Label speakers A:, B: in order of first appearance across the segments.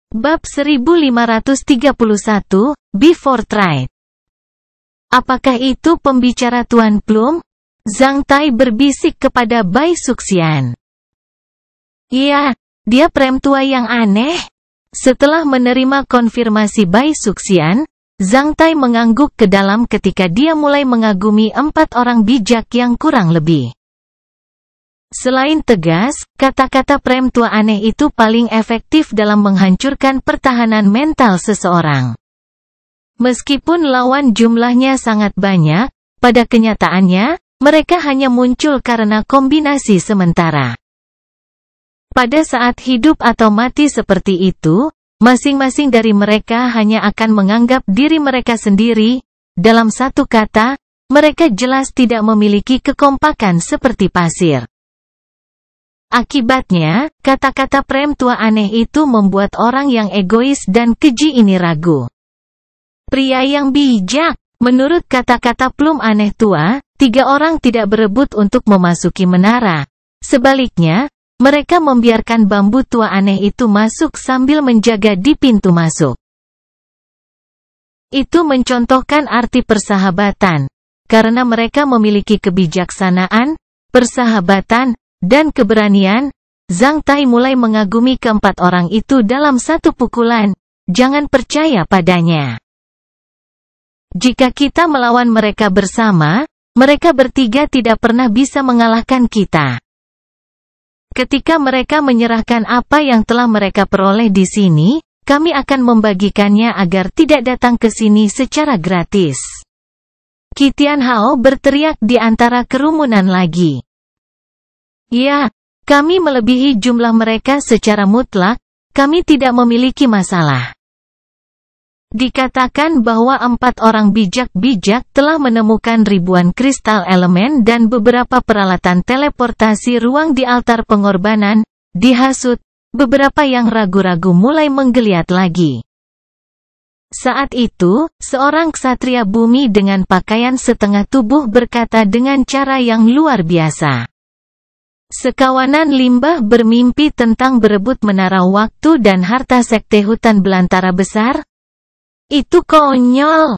A: Bab 1531, Before Tried. Apakah itu pembicara Tuan Plum? Zhang Tai berbisik kepada Bai Suxian. Iya, dia perempuan yang aneh. Setelah menerima konfirmasi Bai Suxian, Zhang Tai mengangguk ke dalam ketika dia mulai mengagumi 4 orang bijak yang kurang lebih. Selain tegas, kata-kata perempuan aneh itu paling efektif dalam menghancurkan pertahanan mental seseorang. Meskipun lawan jumlahnya sangat banyak, pada kenyataannya, mereka hanya muncul karena kombinasi sementara. Pada saat hidup atau mati seperti itu, masing-masing dari mereka hanya akan menganggap diri mereka sendiri. Dalam satu kata, mereka jelas tidak memiliki kekompakan seperti pasir. Akibatnya, kata-kata perempuan aneh itu membuat orang yang egois dan keji ini ragu. Pria yang bijak. Menurut kata-kata Plum aneh tua, 3 orang tidak berebut untuk memasuki menara. Sebaliknya, mereka membiarkan bambu tua aneh itu masuk sambil menjaga di pintu masuk. Itu mencontohkan arti persahabatan. Karena mereka memiliki kebijaksanaan, persahabatan, dan keberanian, Zhang Tai mulai mengagumi keempat orang itu dalam satu pukulan. Jangan percaya padanya. Jika kita melawan mereka bersama, mereka bertiga tidak pernah bisa mengalahkan kita. Ketika mereka menyerahkan apa yang telah mereka peroleh di sini, kami akan membagikannya agar tidak datang ke sini secara gratis. Qi Tianhao berteriak di antara kerumunan lagi. Ya, kami melebihi jumlah mereka secara mutlak, kami tidak memiliki masalah. Dikatakan bahwa 4 orang bijak-bijak telah menemukan ribuan kristal elemen dan beberapa peralatan teleportasi ruang di altar pengorbanan. Dihasut, beberapa yang ragu-ragu mulai menggeliat lagi. Saat itu, seorang ksatria bumi dengan pakaian setengah tubuh berkata dengan cara yang luar biasa. Sekawanan limbah bermimpi tentang berebut menara waktu dan harta sekte hutan belantara besar? Itu konyol.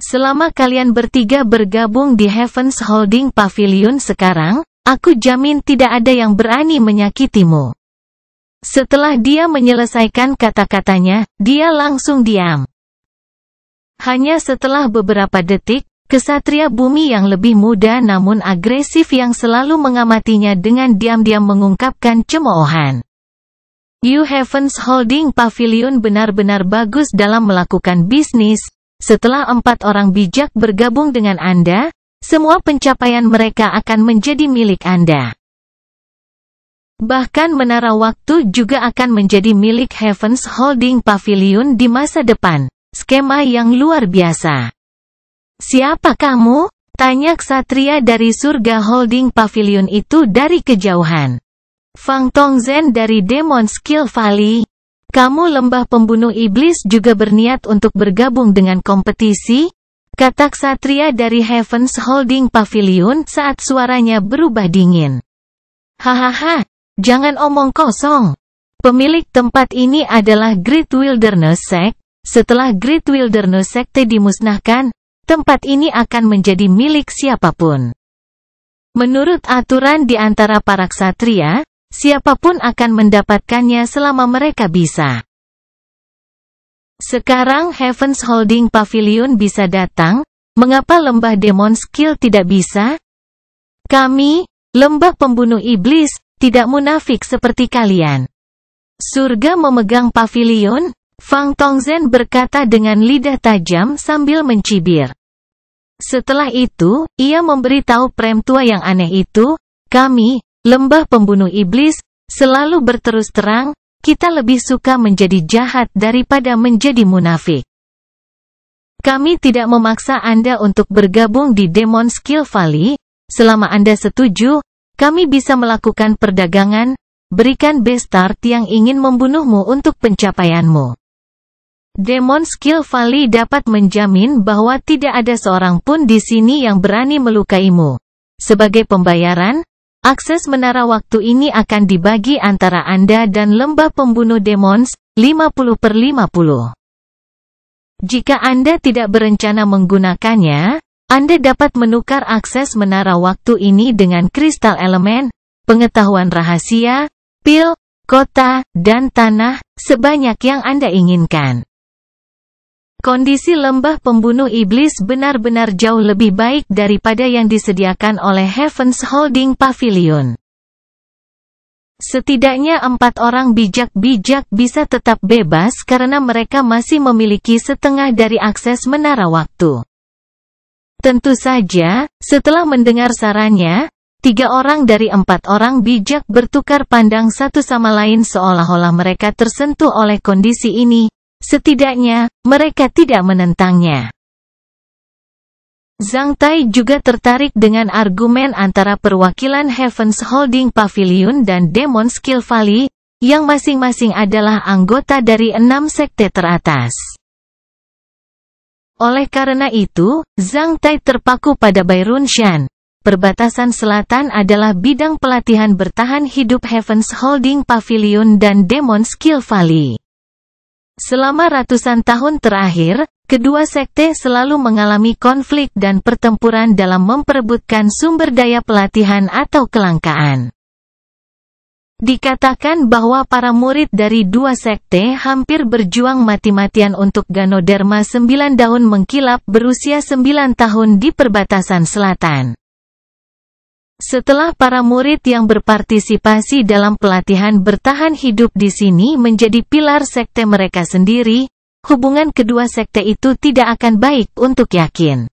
A: Selama kalian bertiga bergabung di Heavens Holding Pavilion sekarang, aku jamin tidak ada yang berani menyakitimu. Setelah dia menyelesaikan kata-katanya, dia langsung diam. Hanya setelah beberapa detik, Kesatria bumi yang lebih muda namun agresif yang selalu mengamatinya dengan diam-diam mengungkapkan cemoohan. You Heavens Holding Pavilion benar-benar bagus dalam melakukan bisnis. Setelah 4 orang bijak bergabung dengan Anda, semua pencapaian mereka akan menjadi milik Anda. Bahkan menara waktu juga akan menjadi milik Heavens Holding Pavilion di masa depan. Skema yang luar biasa. Siapa kamu? Tanya ksatria dari surga Holding Pavilion itu dari kejauhan. Fang Tongzhen dari Demon Skill Valley. Kamu lembah pembunuh iblis juga berniat untuk bergabung dengan kompetisi? Kata ksatria dari Heavens Holding Pavilion saat suaranya berubah dingin. Hahaha, jangan omong kosong. Pemilik tempat ini adalah Great Wilderness Sect. Setelah Great Wilderness Sect dimusnahkan, tempat ini akan menjadi milik siapapun. Menurut aturan di antara para ksatria, siapapun akan mendapatkannya selama mereka bisa. Sekarang Heavens Holding Pavilion bisa datang, mengapa lembah Demon Skill tidak bisa? Kami, lembah pembunuh iblis, tidak munafik seperti kalian. Surga memegang pavilion? Fang Tongzhen berkata dengan lidah tajam sambil mencibir. Setelah itu, ia memberitahu perempuan yang aneh itu, kami, lembah pembunuh iblis, selalu berterus terang, kita lebih suka menjadi jahat daripada menjadi munafik. Kami tidak memaksa Anda untuk bergabung di Demon Skill Valley, selama Anda setuju, kami bisa melakukan perdagangan, berikan bastard yang ingin membunuhmu untuk pencapaianmu. Demon Skill Valley dapat menjamin bahwa tidak ada seorang pun di sini yang berani melukaimu. Sebagai pembayaran, akses menara waktu ini akan dibagi antara Anda dan lembah pembunuh demons, 50/50. Jika Anda tidak berencana menggunakannya, Anda dapat menukar akses menara waktu ini dengan kristal elemen, pengetahuan rahasia, pil, kota, dan tanah, sebanyak yang Anda inginkan. Kondisi lembah pembunuh iblis benar-benar jauh lebih baik daripada yang disediakan oleh Heaven's Holding Pavilion. Setidaknya 4 orang bijak-bijak bisa tetap bebas karena mereka masih memiliki setengah dari akses menara waktu. Tentu saja, setelah mendengar sarannya, 3 orang dari 4 orang bijak bertukar pandang satu sama lain seolah-olah mereka tersentuh oleh kondisi ini. Setidaknya, mereka tidak menentangnya. Zhang Tai juga tertarik dengan argumen antara perwakilan Heaven's Holding Pavilion dan Demon Skill Valley, yang masing-masing adalah anggota dari 6 sekte teratas. Oleh karena itu, Zhang Tai terpaku pada Bairunshan. Perbatasan selatan adalah bidang pelatihan bertahan hidup Heaven's Holding Pavilion dan Demon Skill Valley. Selama ratusan tahun terakhir, kedua sekte selalu mengalami konflik dan pertempuran dalam memperebutkan sumber daya pelatihan atau kelangkaan. Dikatakan bahwa para murid dari dua sekte hampir berjuang mati-matian untuk Ganoderma 9 daun mengkilap berusia 9 tahun di perbatasan selatan. Setelah para murid yang berpartisipasi dalam pelatihan bertahan hidup di sini menjadi pilar sekte mereka sendiri, hubungan kedua sekte itu tidak akan baik untuk yakin.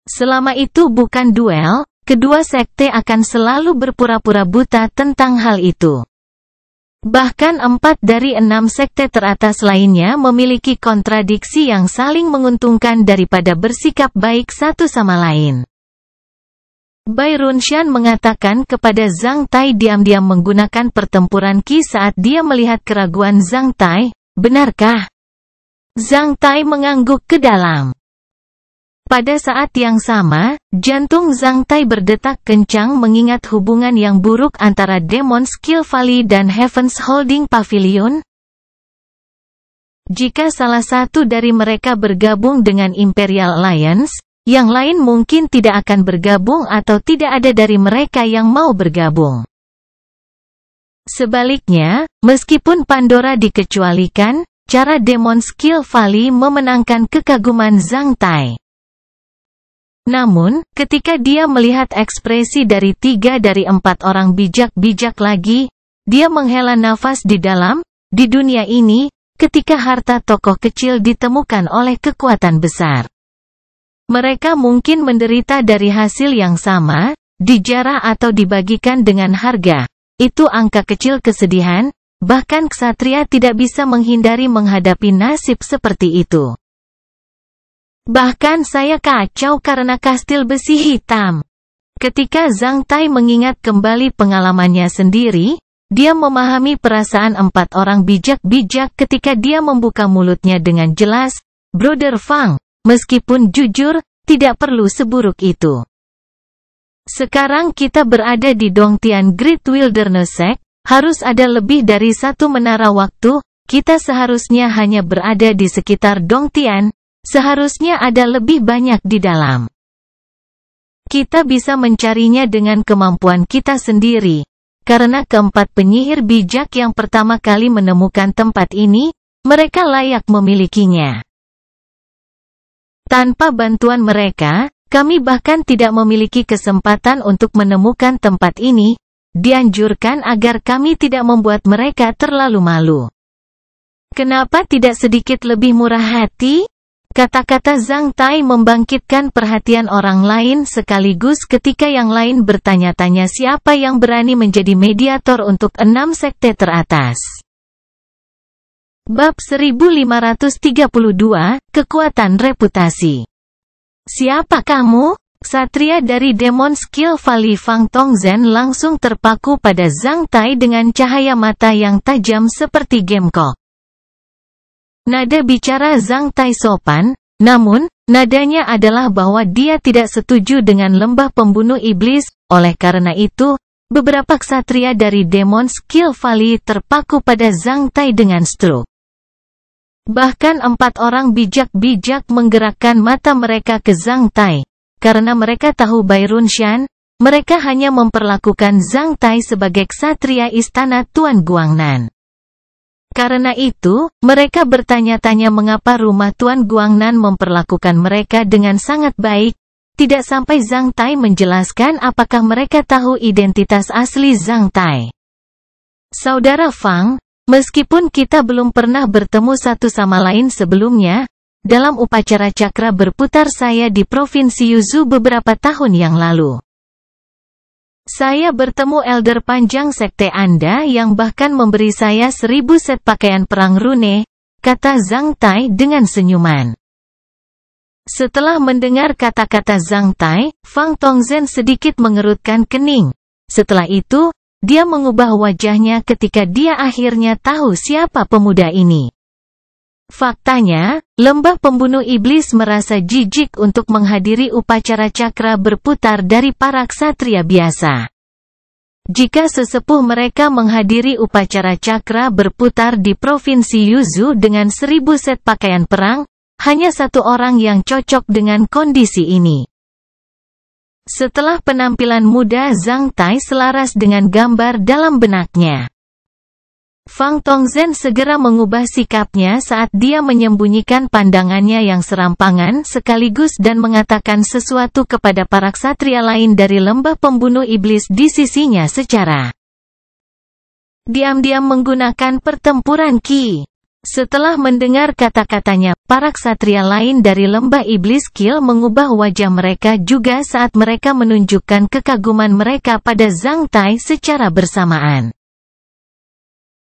A: Selama itu bukan duel, kedua sekte akan selalu berpura-pura buta tentang hal itu. Bahkan 4 dari 6 sekte teratas lainnya memiliki kontradiksi yang saling menguntungkan daripada bersikap baik satu sama lain. Bairunshan mengatakan kepada Zhang Tai diam-diam menggunakan pertempuran Qi saat dia melihat keraguan Zhang Tai, benarkah? Zhang Tai mengangguk ke dalam. Pada saat yang sama, jantung Zhang Tai berdetak kencang mengingat hubungan yang buruk antara Demon Skill Valley dan Heaven's Holding Pavilion. Jika salah satu dari mereka bergabung dengan Imperial Alliance, yang lain mungkin tidak akan bergabung atau tidak ada dari mereka yang mau bergabung. Sebaliknya, meskipun Pandora dikecualikan, cara Demon Skill Valley memenangkan kekaguman Zhang Tai. Namun, ketika dia melihat ekspresi dari 3 dari 4 orang bijak-bijak lagi, dia menghela nafas di dalam, di dunia ini, ketika harta tokoh kecil ditemukan oleh kekuatan besar. Mereka mungkin menderita dari hasil yang sama, dijarah atau dibagikan dengan harga. Itu angka kecil kesedihan, bahkan ksatria tidak bisa menghindari menghadapi nasib seperti itu. Bahkan saya kacau karena kastil besi hitam. Ketika Zhang Tai mengingat kembali pengalamannya sendiri, dia memahami perasaan 4 orang bijak-bijak ketika dia membuka mulutnya dengan jelas, Brother Fang. Meskipun jujur, tidak perlu seburuk itu. Sekarang kita berada di Dongtian Great Wilderness Sect, harus ada lebih dari 1 menara waktu, kita seharusnya hanya berada di sekitar Dongtian, seharusnya ada lebih banyak di dalam. Kita bisa mencarinya dengan kemampuan kita sendiri, karena keempat penyihir bijak yang pertama kali menemukan tempat ini, mereka layak memilikinya. Tanpa bantuan mereka, kami bahkan tidak memiliki kesempatan untuk menemukan tempat ini. Dianjurkan agar kami tidak membuat mereka terlalu malu. Kenapa tidak sedikit lebih murah hati? Kata-kata Zhang Tai membangkitkan perhatian orang lain sekaligus ketika yang lain bertanya-tanya siapa yang berani menjadi mediator untuk 6 sekte teratas. Bab 1532, Kekuatan Reputasi. Siapa kamu? Ksatria dari Demon Skill Valley Fang Tongzhen langsung terpaku pada Zhang Tai dengan cahaya mata yang tajam seperti gemkok. Nada bicara Zhang Tai sopan, namun, nadanya adalah bahwa dia tidak setuju dengan lembah pembunuh iblis, Oleh karena itu, beberapa ksatria dari Demon Skill Valley terpaku pada Zhang Tai dengan stroke. Bahkan 4 orang bijak-bijak menggerakkan mata mereka ke Zhang Tai. Karena mereka tahu Bai Runshan, mereka hanya memperlakukan Zhang Tai sebagai ksatria istana Tuan Guangnan. Karena itu, mereka bertanya-tanya mengapa rumah Tuan Guangnan memperlakukan mereka dengan sangat baik. Tidak sampai Zhang Tai menjelaskan apakah mereka tahu identitas asli Zhang Tai. Saudara Fang, meskipun kita belum pernah bertemu satu sama lain sebelumnya, dalam upacara cakra berputar saya di Provinsi Yuzhou beberapa tahun yang lalu. Saya bertemu elder panjang sekte Anda yang bahkan memberi saya 1000 set pakaian perang rune, kata Zhang Tai dengan senyuman. Setelah mendengar kata-kata Zhang Tai, Fang Tongzhen sedikit mengerutkan kening. Setelah itu, dia mengubah wajahnya ketika dia akhirnya tahu siapa pemuda ini. Faktanya, lembah pembunuh iblis merasa jijik untuk menghadiri upacara cakra berputar dari para ksatria biasa. Jika sesepuh mereka menghadiri upacara cakra berputar di Provinsi Yuzhou dengan 1000 set pakaian perang, hanya satu orang yang cocok dengan kondisi ini. Setelah penampilan muda Zhang Tai selaras dengan gambar dalam benaknya, Fang Tongzhen segera mengubah sikapnya saat dia menyembunyikan pandangannya yang serampangan sekaligus dan mengatakan sesuatu kepada para ksatria lain dari lembah pembunuh iblis di sisinya secara diam-diam menggunakan pertempuran Qi. Setelah mendengar kata-katanya, para ksatria lain dari lembah iblis Kill mengubah wajah mereka juga saat mereka menunjukkan kekaguman mereka pada Zhang Tai secara bersamaan.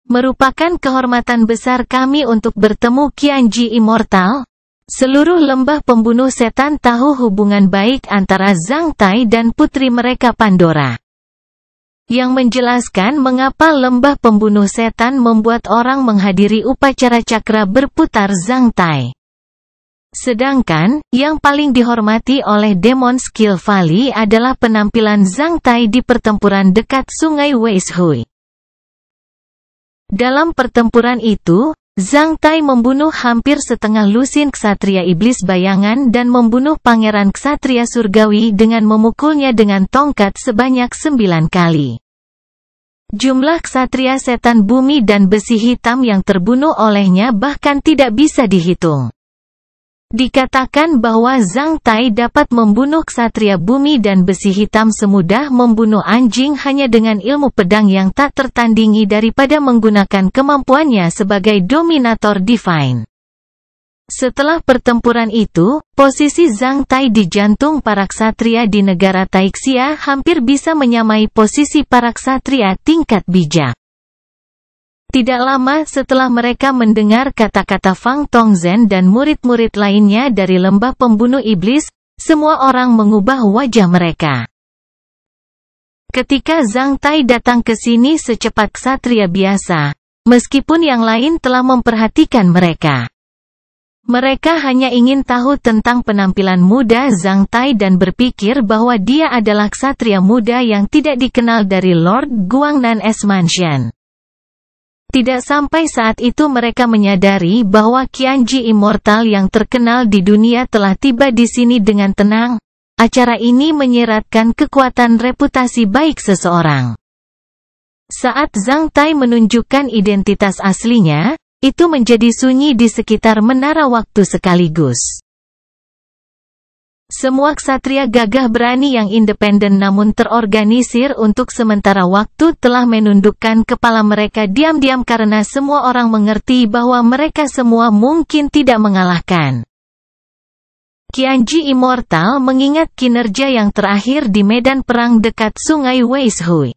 A: Merupakan kehormatan besar kami untuk bertemu Qianji Immortal. Seluruh lembah pembunuh setan tahu hubungan baik antara Zhang Tai dan putri mereka Pandora. Yang menjelaskan mengapa lembah pembunuh setan membuat orang menghadiri upacara cakra berputar Zhang Tai. Sedangkan, yang paling dihormati oleh Demon Skill Valley adalah penampilan Zhang Tai di pertempuran dekat sungai Weishui. Dalam pertempuran itu, Zhang Tai membunuh hampir setengah lusin ksatria iblis bayangan dan membunuh pangeran ksatria surgawi dengan memukulnya dengan tongkat sebanyak 9 kali. Jumlah ksatria setan bumi dan besi hitam yang terbunuh olehnya bahkan tidak bisa dihitung. Dikatakan bahwa Zhang Tai dapat membunuh ksatria bumi dan besi hitam semudah membunuh anjing hanya dengan ilmu pedang yang tak tertandingi daripada menggunakan kemampuannya sebagai dominator divine. Setelah pertempuran itu, posisi Zhang Tai di jantung para ksatria di negara Taixia hampir bisa menyamai posisi para ksatria tingkat bijak. Tidak lama setelah mereka mendengar kata-kata Fang Tongzhen dan murid-murid lainnya dari lembah pembunuh iblis, semua orang mengubah wajah mereka. Ketika Zhang Tai datang ke sini secepat ksatria biasa, meskipun yang lain telah memperhatikan mereka. Mereka hanya ingin tahu tentang penampilan muda Zhang Tai dan berpikir bahwa dia adalah ksatria muda yang tidak dikenal dari Lord Guangnan S Mansion. Tidak sampai saat itu mereka menyadari bahwa Qianji Immortal yang terkenal di dunia telah tiba di sini dengan tenang. Acara ini menyiratkan kekuatan reputasi baik seseorang. Saat Zhang Tai menunjukkan identitas aslinya, itu menjadi sunyi di sekitar menara waktu sekaligus. Semua ksatria gagah berani yang independen namun terorganisir untuk sementara waktu telah menundukkan kepala mereka diam-diam karena semua orang mengerti bahwa mereka semua mungkin tidak mengalahkan Qianji Immortal mengingat kinerja yang terakhir di medan perang dekat sungai Weishui.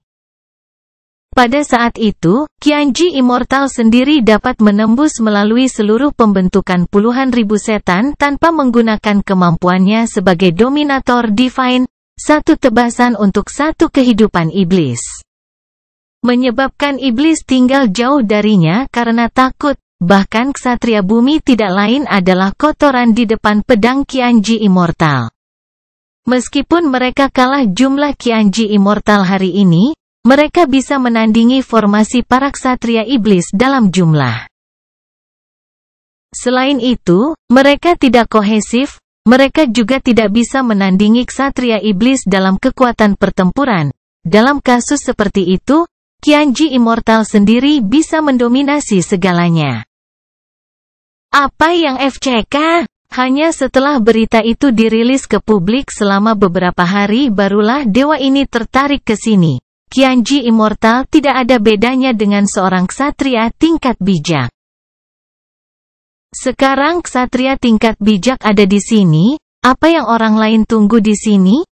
A: Pada saat itu, Qianji Immortal sendiri dapat menembus melalui seluruh pembentukan puluhan ribu setan tanpa menggunakan kemampuannya sebagai dominator divine, satu tebasan untuk satu kehidupan iblis. Menyebabkan iblis tinggal jauh darinya karena takut, bahkan ksatria bumi tidak lain adalah kotoran di depan pedang Qianji Immortal. Meskipun mereka kalah jumlah Qianji Immortal hari ini, mereka bisa menandingi formasi para ksatria iblis dalam jumlah. Selain itu, mereka tidak kohesif, mereka juga tidak bisa menandingi ksatria iblis dalam kekuatan pertempuran. Dalam kasus seperti itu, Qianji Immortal sendiri bisa mendominasi segalanya. Apa yang FCK? Hanya setelah berita itu dirilis ke publik selama beberapa hari barulah dewa ini tertarik ke sini. Qianji Immortal tidak ada bedanya dengan seorang ksatria tingkat bijak. Sekarang ksatria tingkat bijak ada di sini, apa yang orang lain tunggu di sini?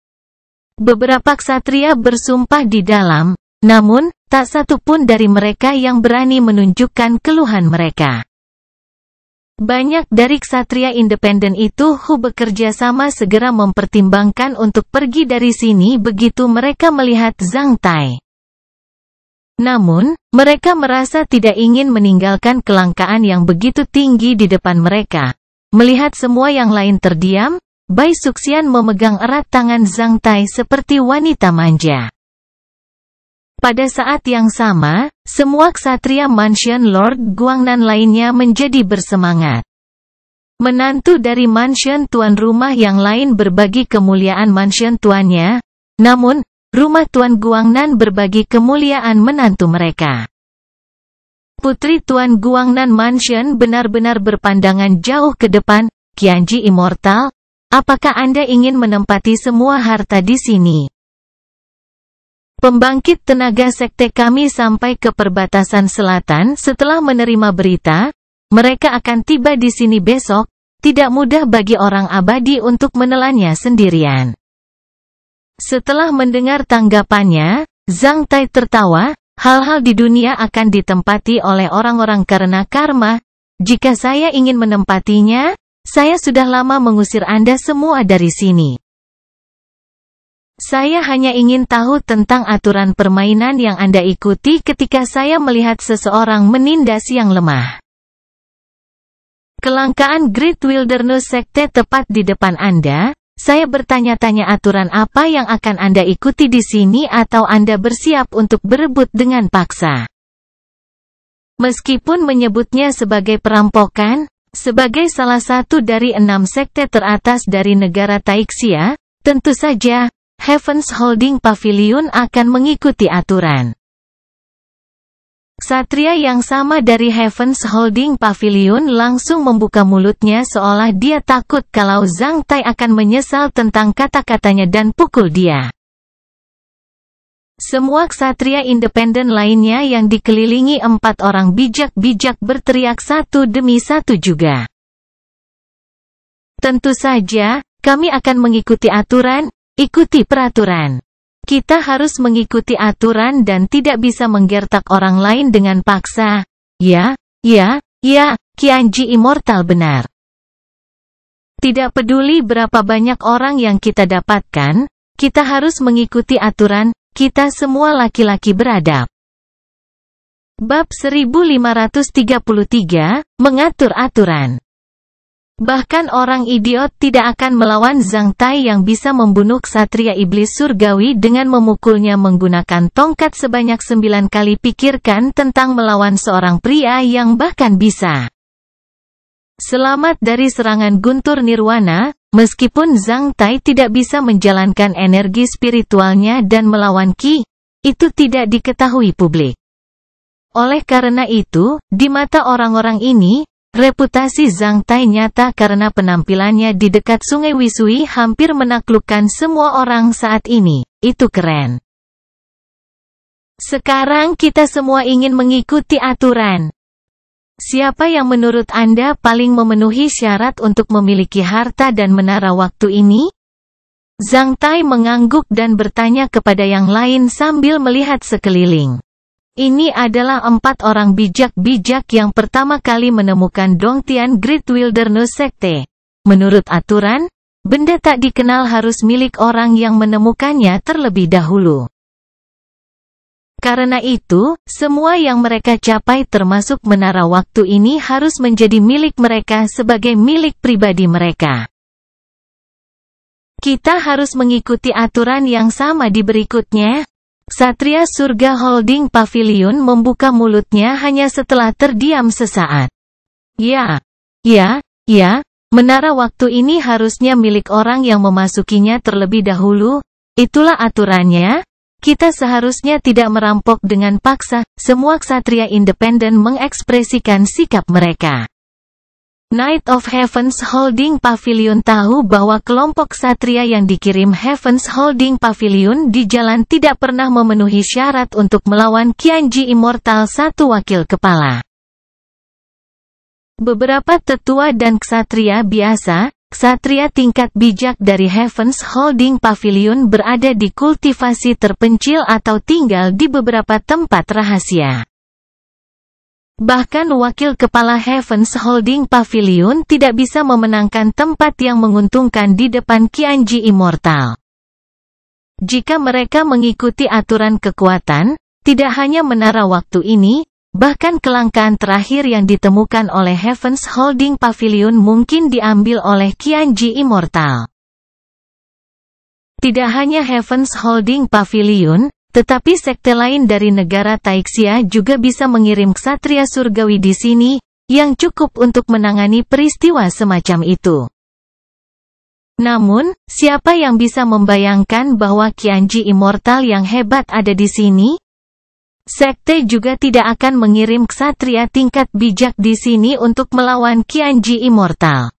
A: Beberapa ksatria bersumpah di dalam, namun, tak satu pun dari mereka yang berani menunjukkan keluhan mereka. Banyak dari ksatria independen itu bekerja sama segera mempertimbangkan untuk pergi dari sini begitu mereka melihat Zhang Tai. Namun, mereka merasa tidak ingin meninggalkan kelangkaan yang begitu tinggi di depan mereka. Melihat semua yang lain terdiam, Bai Suxian memegang erat tangan Zhang Tai seperti wanita manja. Pada saat yang sama, semua ksatria Mansion Lord Guangnan lainnya menjadi bersemangat. Menantu dari mansion tuan rumah yang lain berbagi kemuliaan mansion tuannya, namun, rumah Tuan Guangnan berbagi kemuliaan menantu mereka. Putri Tuan Guangnan Mansion benar-benar berpandangan jauh ke depan. Qianji Immortal, apakah Anda ingin menempati semua harta di sini? Pembangkit tenaga sekte kami sampai ke perbatasan selatan setelah menerima berita, mereka akan tiba di sini besok, tidak mudah bagi orang abadi untuk menelannya sendirian. Setelah mendengar tanggapannya, Zhang Tai tertawa, hal-hal di dunia akan ditempati oleh orang-orang karena karma, jika saya ingin menempatinya, saya sudah lama mengusir Anda semua dari sini. Saya hanya ingin tahu tentang aturan permainan yang Anda ikuti ketika saya melihat seseorang menindas yang lemah. Kelangkaan Great Wilderness Sekte tepat di depan Anda, saya bertanya-tanya aturan apa yang akan Anda ikuti di sini atau Anda bersiap untuk berebut dengan paksa. Meskipun menyebutnya sebagai perampokan, sebagai salah satu dari 6 sekte teratas dari negara Taixia, tentu saja, Heaven's Holding Pavilion akan mengikuti aturan. Ksatria yang sama dari Heaven's Holding Pavilion langsung membuka mulutnya seolah dia takut kalau Zhang Tai akan menyesal tentang kata-katanya dan pukul dia. Semua ksatria independen lainnya yang dikelilingi 4 orang bijak-bijak berteriak satu demi satu juga. Tentu saja, kami akan mengikuti aturan, ikuti peraturan. Kita harus mengikuti aturan dan tidak bisa menggertak orang lain dengan paksa. Ya, Qianji Immortal benar. Tidak peduli berapa banyak orang yang kita dapatkan, kita harus mengikuti aturan. Kita semua laki-laki beradab. Bab 1533, Mengatur Aturan. Bahkan orang idiot tidak akan melawan Zhang Tai yang bisa membunuh ksatria iblis surgawi dengan memukulnya menggunakan tongkat sebanyak 9 kali. Pikirkan tentang melawan seorang pria yang bahkan bisa selamat dari serangan guntur nirwana. Meskipun Zhang Tai tidak bisa menjalankan energi spiritualnya dan melawan Qi, itu tidak diketahui publik. Oleh karena itu, di mata orang-orang ini, reputasi Zhang Tai nyata karena penampilannya di dekat Sungai Wisui hampir menaklukkan semua orang saat ini. Itu keren. Sekarang kita semua ingin mengikuti aturan. Siapa yang menurut Anda paling memenuhi syarat untuk memiliki harta dan menara waktu ini? Zhang Tai mengangguk dan bertanya kepada yang lain sambil melihat sekeliling. Ini adalah 4 orang bijak-bijak yang pertama kali menemukan Dongtian Great Wilderness Sekte. Menurut aturan, benda tak dikenal harus milik orang yang menemukannya terlebih dahulu. Karena itu, semua yang mereka capai termasuk menara waktu ini harus menjadi milik mereka sebagai milik pribadi mereka. Kita harus mengikuti aturan yang sama di berikutnya. Ksatria Surga Holding Pavilion membuka mulutnya hanya setelah terdiam sesaat. Ya, menara waktu ini harusnya milik orang yang memasukinya terlebih dahulu. Itulah aturannya. Kita seharusnya tidak merampok dengan paksa. Semua ksatria independen mengekspresikan sikap mereka. Knight of Heavens Holding Pavilion tahu bahwa kelompok ksatria yang dikirim Heavens Holding Pavilion di jalan tidak pernah memenuhi syarat untuk melawan Qianji Immortal, satu wakil kepala. Beberapa tetua dan ksatria biasa, ksatria tingkat bijak dari Heavens Holding Pavilion berada di kultivasi terpencil atau tinggal di beberapa tempat rahasia. Bahkan wakil kepala Heavens Holding Pavilion tidak bisa memenangkan tempat yang menguntungkan di depan Qianji Immortal. Jika mereka mengikuti aturan kekuatan, tidak hanya menara waktu ini, bahkan kelangkaan terakhir yang ditemukan oleh Heavens Holding Pavilion mungkin diambil oleh Qianji Immortal. Tidak hanya Heavens Holding Pavilion, tetapi sekte lain dari negara Taixia juga bisa mengirim ksatria surgawi di sini, yang cukup untuk menangani peristiwa semacam itu. Namun, siapa yang bisa membayangkan bahwa Qianji Immortal yang hebat ada di sini? Sekte juga tidak akan mengirim ksatria tingkat bijak di sini untuk melawan Qianji Immortal.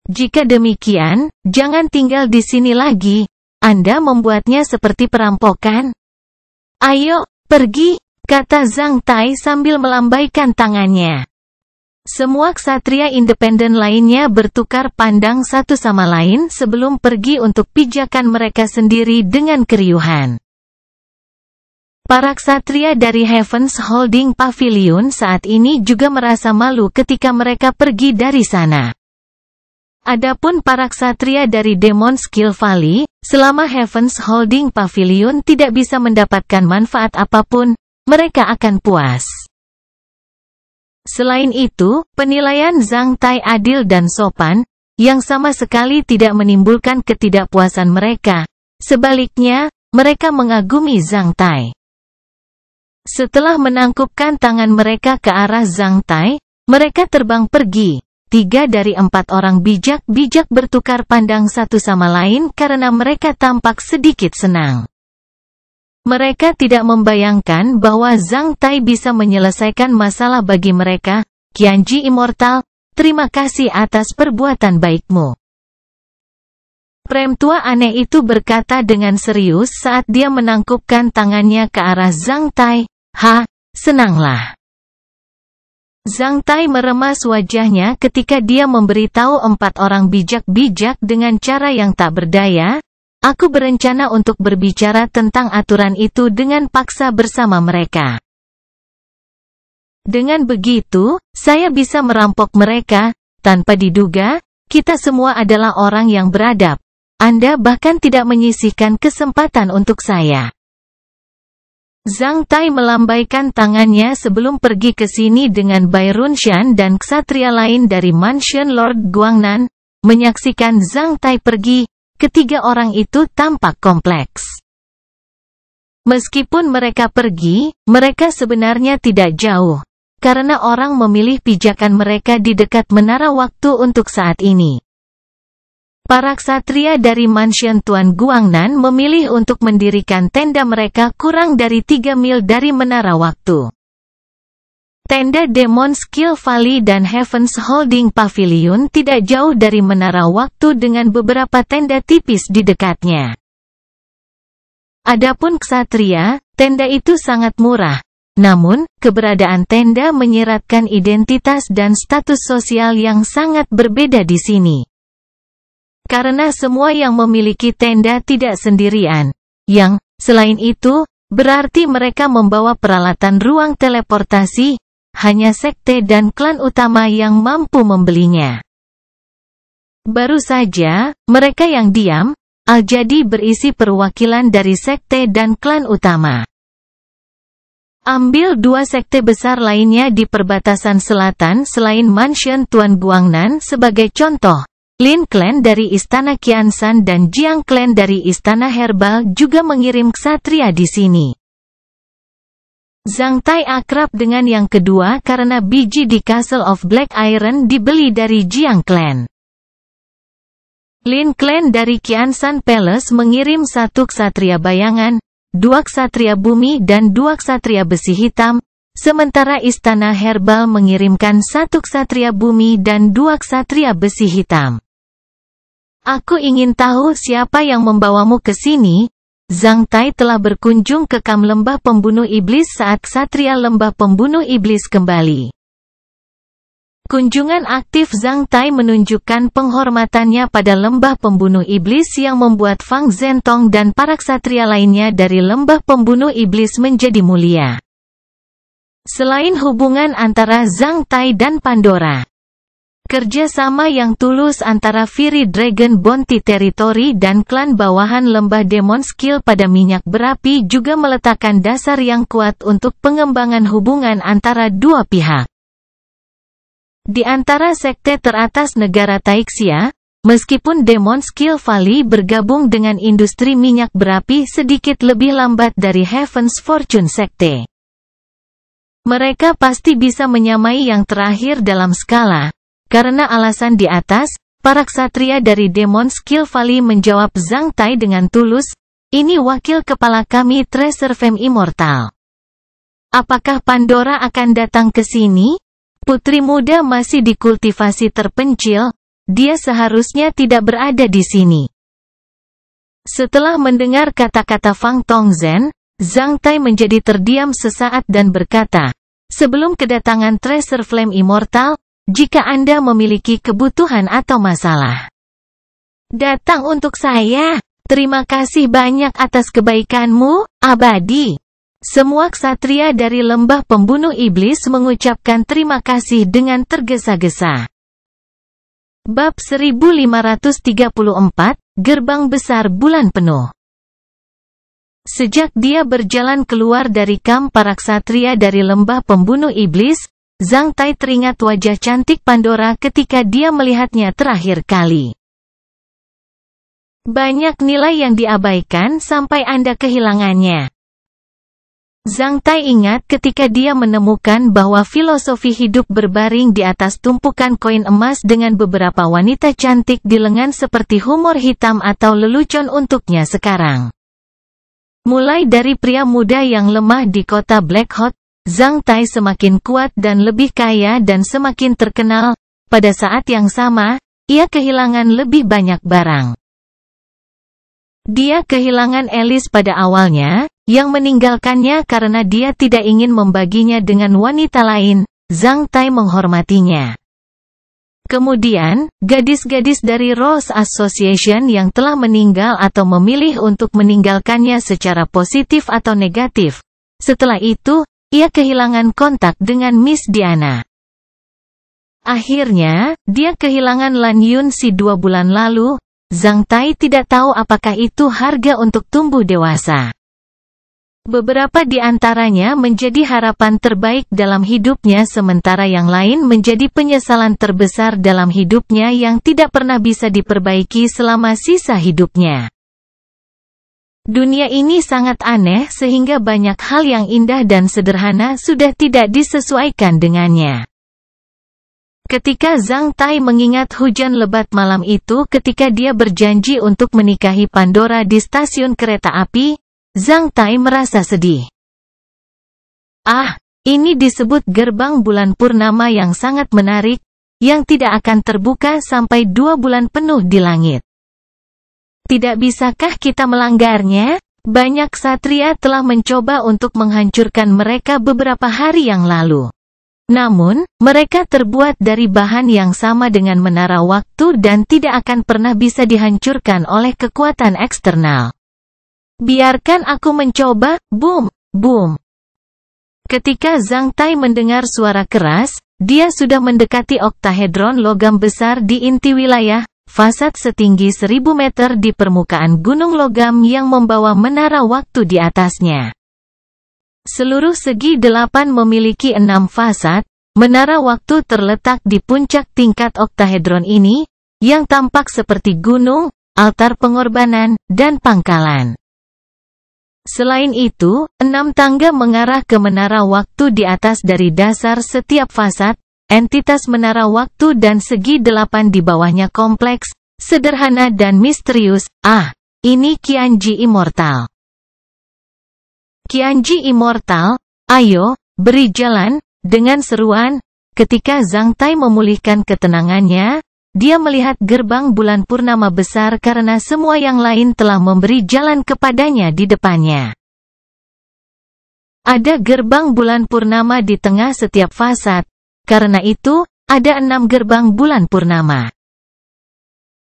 A: Jika demikian, jangan tinggal di sini lagi. Anda membuatnya seperti perampokan. Ayo, pergi, kata Zhang Tai sambil melambaikan tangannya. Semua ksatria independen lainnya bertukar pandang satu sama lain sebelum pergi untuk pijakan mereka sendiri dengan keriuhan. Para ksatria dari Heavens Holding Pavilion saat ini juga merasa malu ketika mereka pergi dari sana. Adapun para ksatria dari Demon Skill Valley, selama Heavens Holding Pavilion tidak bisa mendapatkan manfaat apapun, mereka akan puas. Selain itu, penilaian Zhang Tai adil dan sopan, yang sama sekali tidak menimbulkan ketidakpuasan mereka. Sebaliknya, mereka mengagumi Zhang Tai. Setelah menangkupkan tangan mereka ke arah Zhang Tai, mereka terbang pergi. 3 dari 4 orang bijak-bijak bertukar pandang satu sama lain karena mereka tampak sedikit senang. Mereka tidak membayangkan bahwa Zhang Tai bisa menyelesaikan masalah bagi mereka. Qianji Immortal, terima kasih atas perbuatan baikmu. Perempuan aneh itu berkata dengan serius saat dia menangkupkan tangannya ke arah Zhang Tai. Senanglah. Zhang Tai meremas wajahnya ketika dia memberitahu 4 orang bijak-bijak dengan cara yang tak berdaya. Aku berencana untuk berbicara tentang aturan itu dengan paksa bersama mereka. Dengan begitu, saya bisa merampok mereka. Tanpa diduga, kita semua adalah orang yang beradab. Anda bahkan tidak menyisihkan kesempatan untuk saya. Zhang Tai melambaikan tangannya sebelum pergi ke sini dengan Bai Runshan dan ksatria lain dari Mansion Lord Guangnan. Menyaksikan Zhang Tai pergi, ketiga orang itu tampak kompleks. Meskipun mereka pergi, mereka sebenarnya tidak jauh. Karena orang memilih pijakan mereka di dekat menara waktu untuk saat ini. Para ksatria dari Mansion Tuan Guangnan memilih untuk mendirikan tenda mereka kurang dari 3 mil dari menara waktu. Tenda Demon Skill Valley dan Heavens Holding Pavilion tidak jauh dari menara waktu dengan beberapa tenda tipis di dekatnya. Adapun ksatria, tenda itu sangat murah. Namun, keberadaan tenda menyiratkan identitas dan status sosial yang sangat berbeda di sini. Karena semua yang memiliki tenda tidak sendirian. Selain itu, berarti mereka membawa peralatan ruang teleportasi, hanya sekte dan klan utama yang mampu membelinya. Baru saja, mereka yang diam, Al-Jadi berisi perwakilan dari sekte dan klan utama. Ambil 2 sekte besar lainnya di perbatasan selatan selain Mansion Tuan Guangnan sebagai contoh. Lin Clan dari Istana Qiansan dan Jiang Clan dari Istana Herbal juga mengirim ksatria di sini. Zhang Tai akrab dengan yang kedua karena biji di Castle of Black Iron dibeli dari Jiang Clan. Lin Clan dari Qiansan Palace mengirim 1 ksatria bayangan, 2 ksatria bumi dan 2 ksatria besi hitam, sementara Istana Herbal mengirimkan 1 ksatria bumi dan 2 ksatria besi hitam. Aku ingin tahu siapa yang membawamu ke sini. Zhang Tai telah berkunjung ke kamp lembah pembunuh iblis saat ksatria lembah pembunuh iblis kembali. Kunjungan aktif Zhang Tai menunjukkan penghormatannya pada lembah pembunuh iblis yang membuat Fang Zentong dan para ksatria lainnya dari lembah pembunuh iblis menjadi mulia. Selain hubungan antara Zhang Tai dan Pandora, kerjasama yang tulus antara Fury Dragon Bounty Territory dan klan bawahan lembah Demon Skill pada minyak berapi juga meletakkan dasar yang kuat untuk pengembangan hubungan antara dua pihak. Di antara sekte teratas negara Taixia, meskipun Demon Skill Valley bergabung dengan industri minyak berapi sedikit lebih lambat dari Heaven's Fortune sekte, mereka pasti bisa menyamai yang terakhir dalam skala. Karena alasan di atas, para ksatria dari Demon Skill Valley menjawab Zhang Tai dengan tulus, "Ini wakil kepala kami Treasure Fame Immortal. Apakah Pandora akan datang ke sini?" Putri muda masih dikultivasi terpencil, dia seharusnya tidak berada di sini. Setelah mendengar kata-kata Fang Tongzhen, Zhang Tai menjadi terdiam sesaat dan berkata, "Sebelum kedatangan Treasure Flame Immortal, jika Anda memiliki kebutuhan atau masalah, datang untuk saya. Terima kasih banyak atas kebaikanmu, abadi." Semua ksatria dari lembah pembunuh iblis mengucapkan terima kasih dengan tergesa-gesa. Bab 1534, Gerbang Besar Bulan Penuh. Sejak dia berjalan keluar dari kamp para ksatria dari lembah pembunuh iblis, Zhang Tai teringat wajah cantik Pandora ketika dia melihatnya terakhir kali. Banyak nilai yang diabaikan sampai Anda kehilangannya. Zhang Tai ingat ketika dia menemukan bahwa filosofi hidup berbaring di atas tumpukan koin emas dengan beberapa wanita cantik di lengan seperti humor hitam atau lelucon untuknya sekarang. Mulai dari pria muda yang lemah di kota Black Hot, Zhang Tai semakin kuat dan lebih kaya dan semakin terkenal. Pada saat yang sama, ia kehilangan lebih banyak barang. Dia kehilangan Alice pada awalnya, yang meninggalkannya karena dia tidak ingin membaginya dengan wanita lain. Zhang Tai menghormatinya. Kemudian, gadis-gadis dari Rose Association yang telah meninggal atau memilih untuk meninggalkannya secara positif atau negatif. Setelah itu, ia kehilangan kontak dengan Miss Diana. Akhirnya, dia kehilangan Lan Yunxi 2 bulan lalu. Zhang Tai tidak tahu apakah itu harga untuk tumbuh dewasa. Beberapa di antaranya menjadi harapan terbaik dalam hidupnya sementara yang lain menjadi penyesalan terbesar dalam hidupnya yang tidak pernah bisa diperbaiki selama sisa hidupnya. Dunia ini sangat aneh sehingga banyak hal yang indah dan sederhana sudah tidak disesuaikan dengannya. Ketika Zhang Tai mengingat hujan lebat malam itu ketika dia berjanji untuk menikahi Pandora di stasiun kereta api, Zhang Tai merasa sedih. Ini disebut gerbang bulan purnama yang sangat menarik, yang tidak akan terbuka sampai 2 bulan penuh di langit. Tidak bisakah kita melanggarnya? Banyak ksatria telah mencoba untuk menghancurkan mereka beberapa hari yang lalu. Namun, mereka terbuat dari bahan yang sama dengan menara waktu dan tidak akan pernah bisa dihancurkan oleh kekuatan eksternal. Biarkan aku mencoba, boom, boom. Ketika Zhang Tai mendengar suara keras, dia sudah mendekati oktahedron logam besar di inti wilayah, fasad setinggi 1000 meter di permukaan gunung logam yang membawa menara waktu di atasnya. Seluruh segi 8 memiliki 6 fasad. Menara waktu terletak di puncak tingkat oktahedron ini, yang tampak seperti gunung, altar pengorbanan, dan pangkalan. Selain itu, 6 tangga mengarah ke menara waktu di atas dari dasar setiap fasad, entitas menara waktu dan segi 8 di bawahnya kompleks, sederhana dan misterius. Ini Qianji Immortal. Qianji Immortal, ayo, beri jalan, dengan seruan. Ketika Zhang Tai memulihkan ketenangannya, dia melihat gerbang bulan purnama besar karena semua yang lain telah memberi jalan kepadanya di depannya. Ada gerbang bulan purnama di tengah setiap fasad, karena itu, ada 6 gerbang bulan purnama.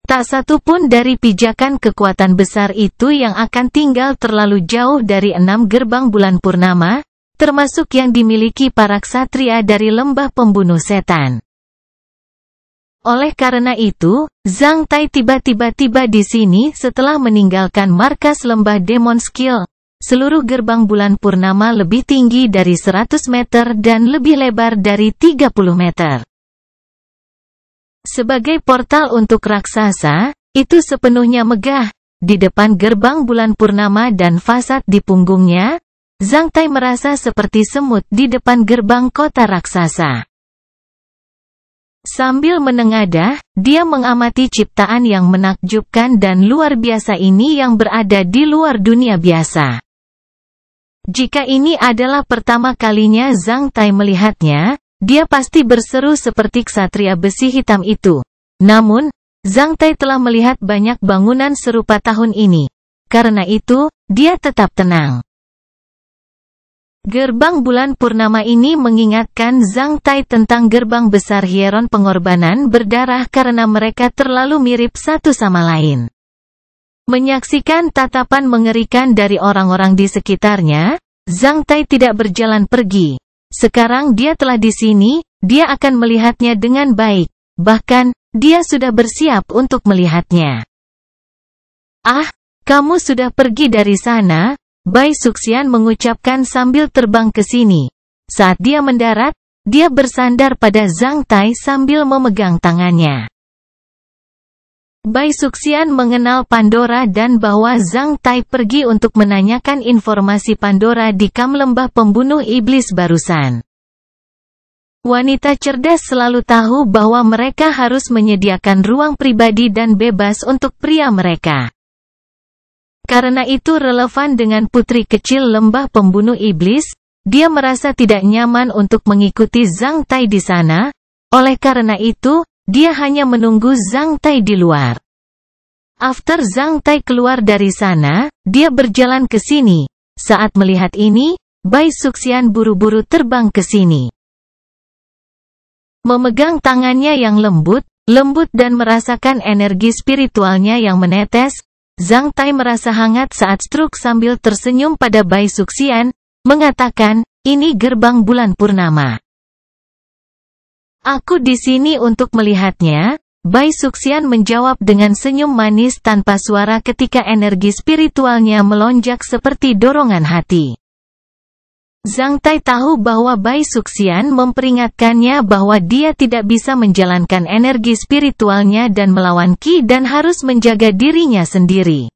A: Tak satu pun dari pijakan kekuatan besar itu yang akan tinggal terlalu jauh dari 6 gerbang bulan purnama, termasuk yang dimiliki para ksatria dari lembah pembunuh setan. Oleh karena itu, Zhang Tai tiba-tiba tiba di sini setelah meninggalkan markas lembah Demon Skill. Seluruh gerbang bulan purnama lebih tinggi dari 100 meter dan lebih lebar dari 30 meter. Sebagai portal untuk raksasa, itu sepenuhnya megah. Di depan gerbang bulan purnama dan fasad di punggungnya, Zhang Tai merasa seperti semut di depan gerbang kota raksasa. Sambil menengadah, dia mengamati ciptaan yang menakjubkan dan luar biasa ini yang berada di luar dunia biasa. Jika ini adalah pertama kalinya Zhang Tai melihatnya, dia pasti berseru seperti ksatria besi hitam itu. Namun, Zhang Tai telah melihat banyak bangunan serupa tahun ini. Karena itu, dia tetap tenang. Gerbang bulan purnama ini mengingatkan Zhang Tai tentang gerbang besar hieron pengorbanan berdarah karena mereka terlalu mirip satu sama lain. Menyaksikan tatapan mengerikan dari orang-orang di sekitarnya, Zhang Tai tidak berjalan pergi. Sekarang dia telah di sini, dia akan melihatnya dengan baik. Bahkan, dia sudah bersiap untuk melihatnya. Kamu sudah pergi dari sana? Bai Suxian mengucapkan sambil terbang ke sini. Saat dia mendarat, dia bersandar pada Zhang Tai sambil memegang tangannya. Bai Suxian mengenal Pandora dan bahwa Zhang Tai pergi untuk menanyakan informasi Pandora di kam lembah pembunuh iblis barusan. Wanita cerdas selalu tahu bahwa mereka harus menyediakan ruang pribadi dan bebas untuk pria mereka. Karena itu relevan dengan putri kecil lembah pembunuh iblis, dia merasa tidak nyaman untuk mengikuti Zhang Tai di sana. Oleh karena itu, dia hanya menunggu Zhang Tai di luar. After Zhang Tai keluar dari sana, dia berjalan ke sini. Saat melihat ini, Bai Suxian buru-buru terbang ke sini. Memegang tangannya yang lembut dan merasakan energi spiritualnya yang menetes, Zhang Tai merasa hangat saat struk sambil tersenyum pada Bai Suxian, mengatakan, ini gerbang bulan purnama. Aku di sini untuk melihatnya, Bai Suxian menjawab dengan senyum manis tanpa suara ketika energi spiritualnya melonjak seperti dorongan hati. Zhang Tai tahu bahwa Bai Suxian memperingatkannya bahwa dia tidak bisa menjalankan energi spiritualnya dan melawan Qi dan harus menjaga dirinya sendiri.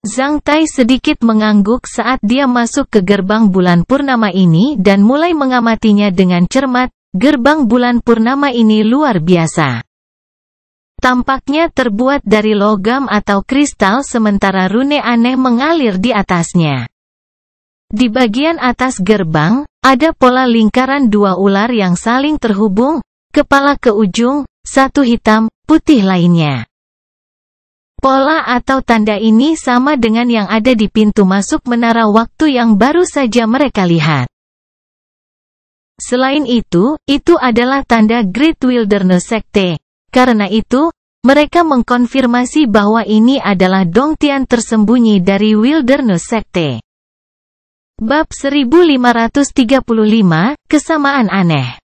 A: Zhang Tai sedikit mengangguk saat dia masuk ke gerbang bulan purnama ini dan mulai mengamatinya dengan cermat. Gerbang bulan purnama ini luar biasa. Tampaknya terbuat dari logam atau kristal sementara rune aneh mengalir di atasnya. Di bagian atas gerbang, ada pola lingkaran 2 ular yang saling terhubung, kepala ke ujung, satu hitam, putih lainnya. Pola atau tanda ini sama dengan yang ada di pintu masuk menara waktu yang baru saja mereka lihat. Selain itu adalah tanda Great Wilderness Secte. Karena itu, mereka mengkonfirmasi bahwa ini adalah Dongtian tersembunyi dari Wilderness Secte. Bab 1535, Kesamaan Aneh.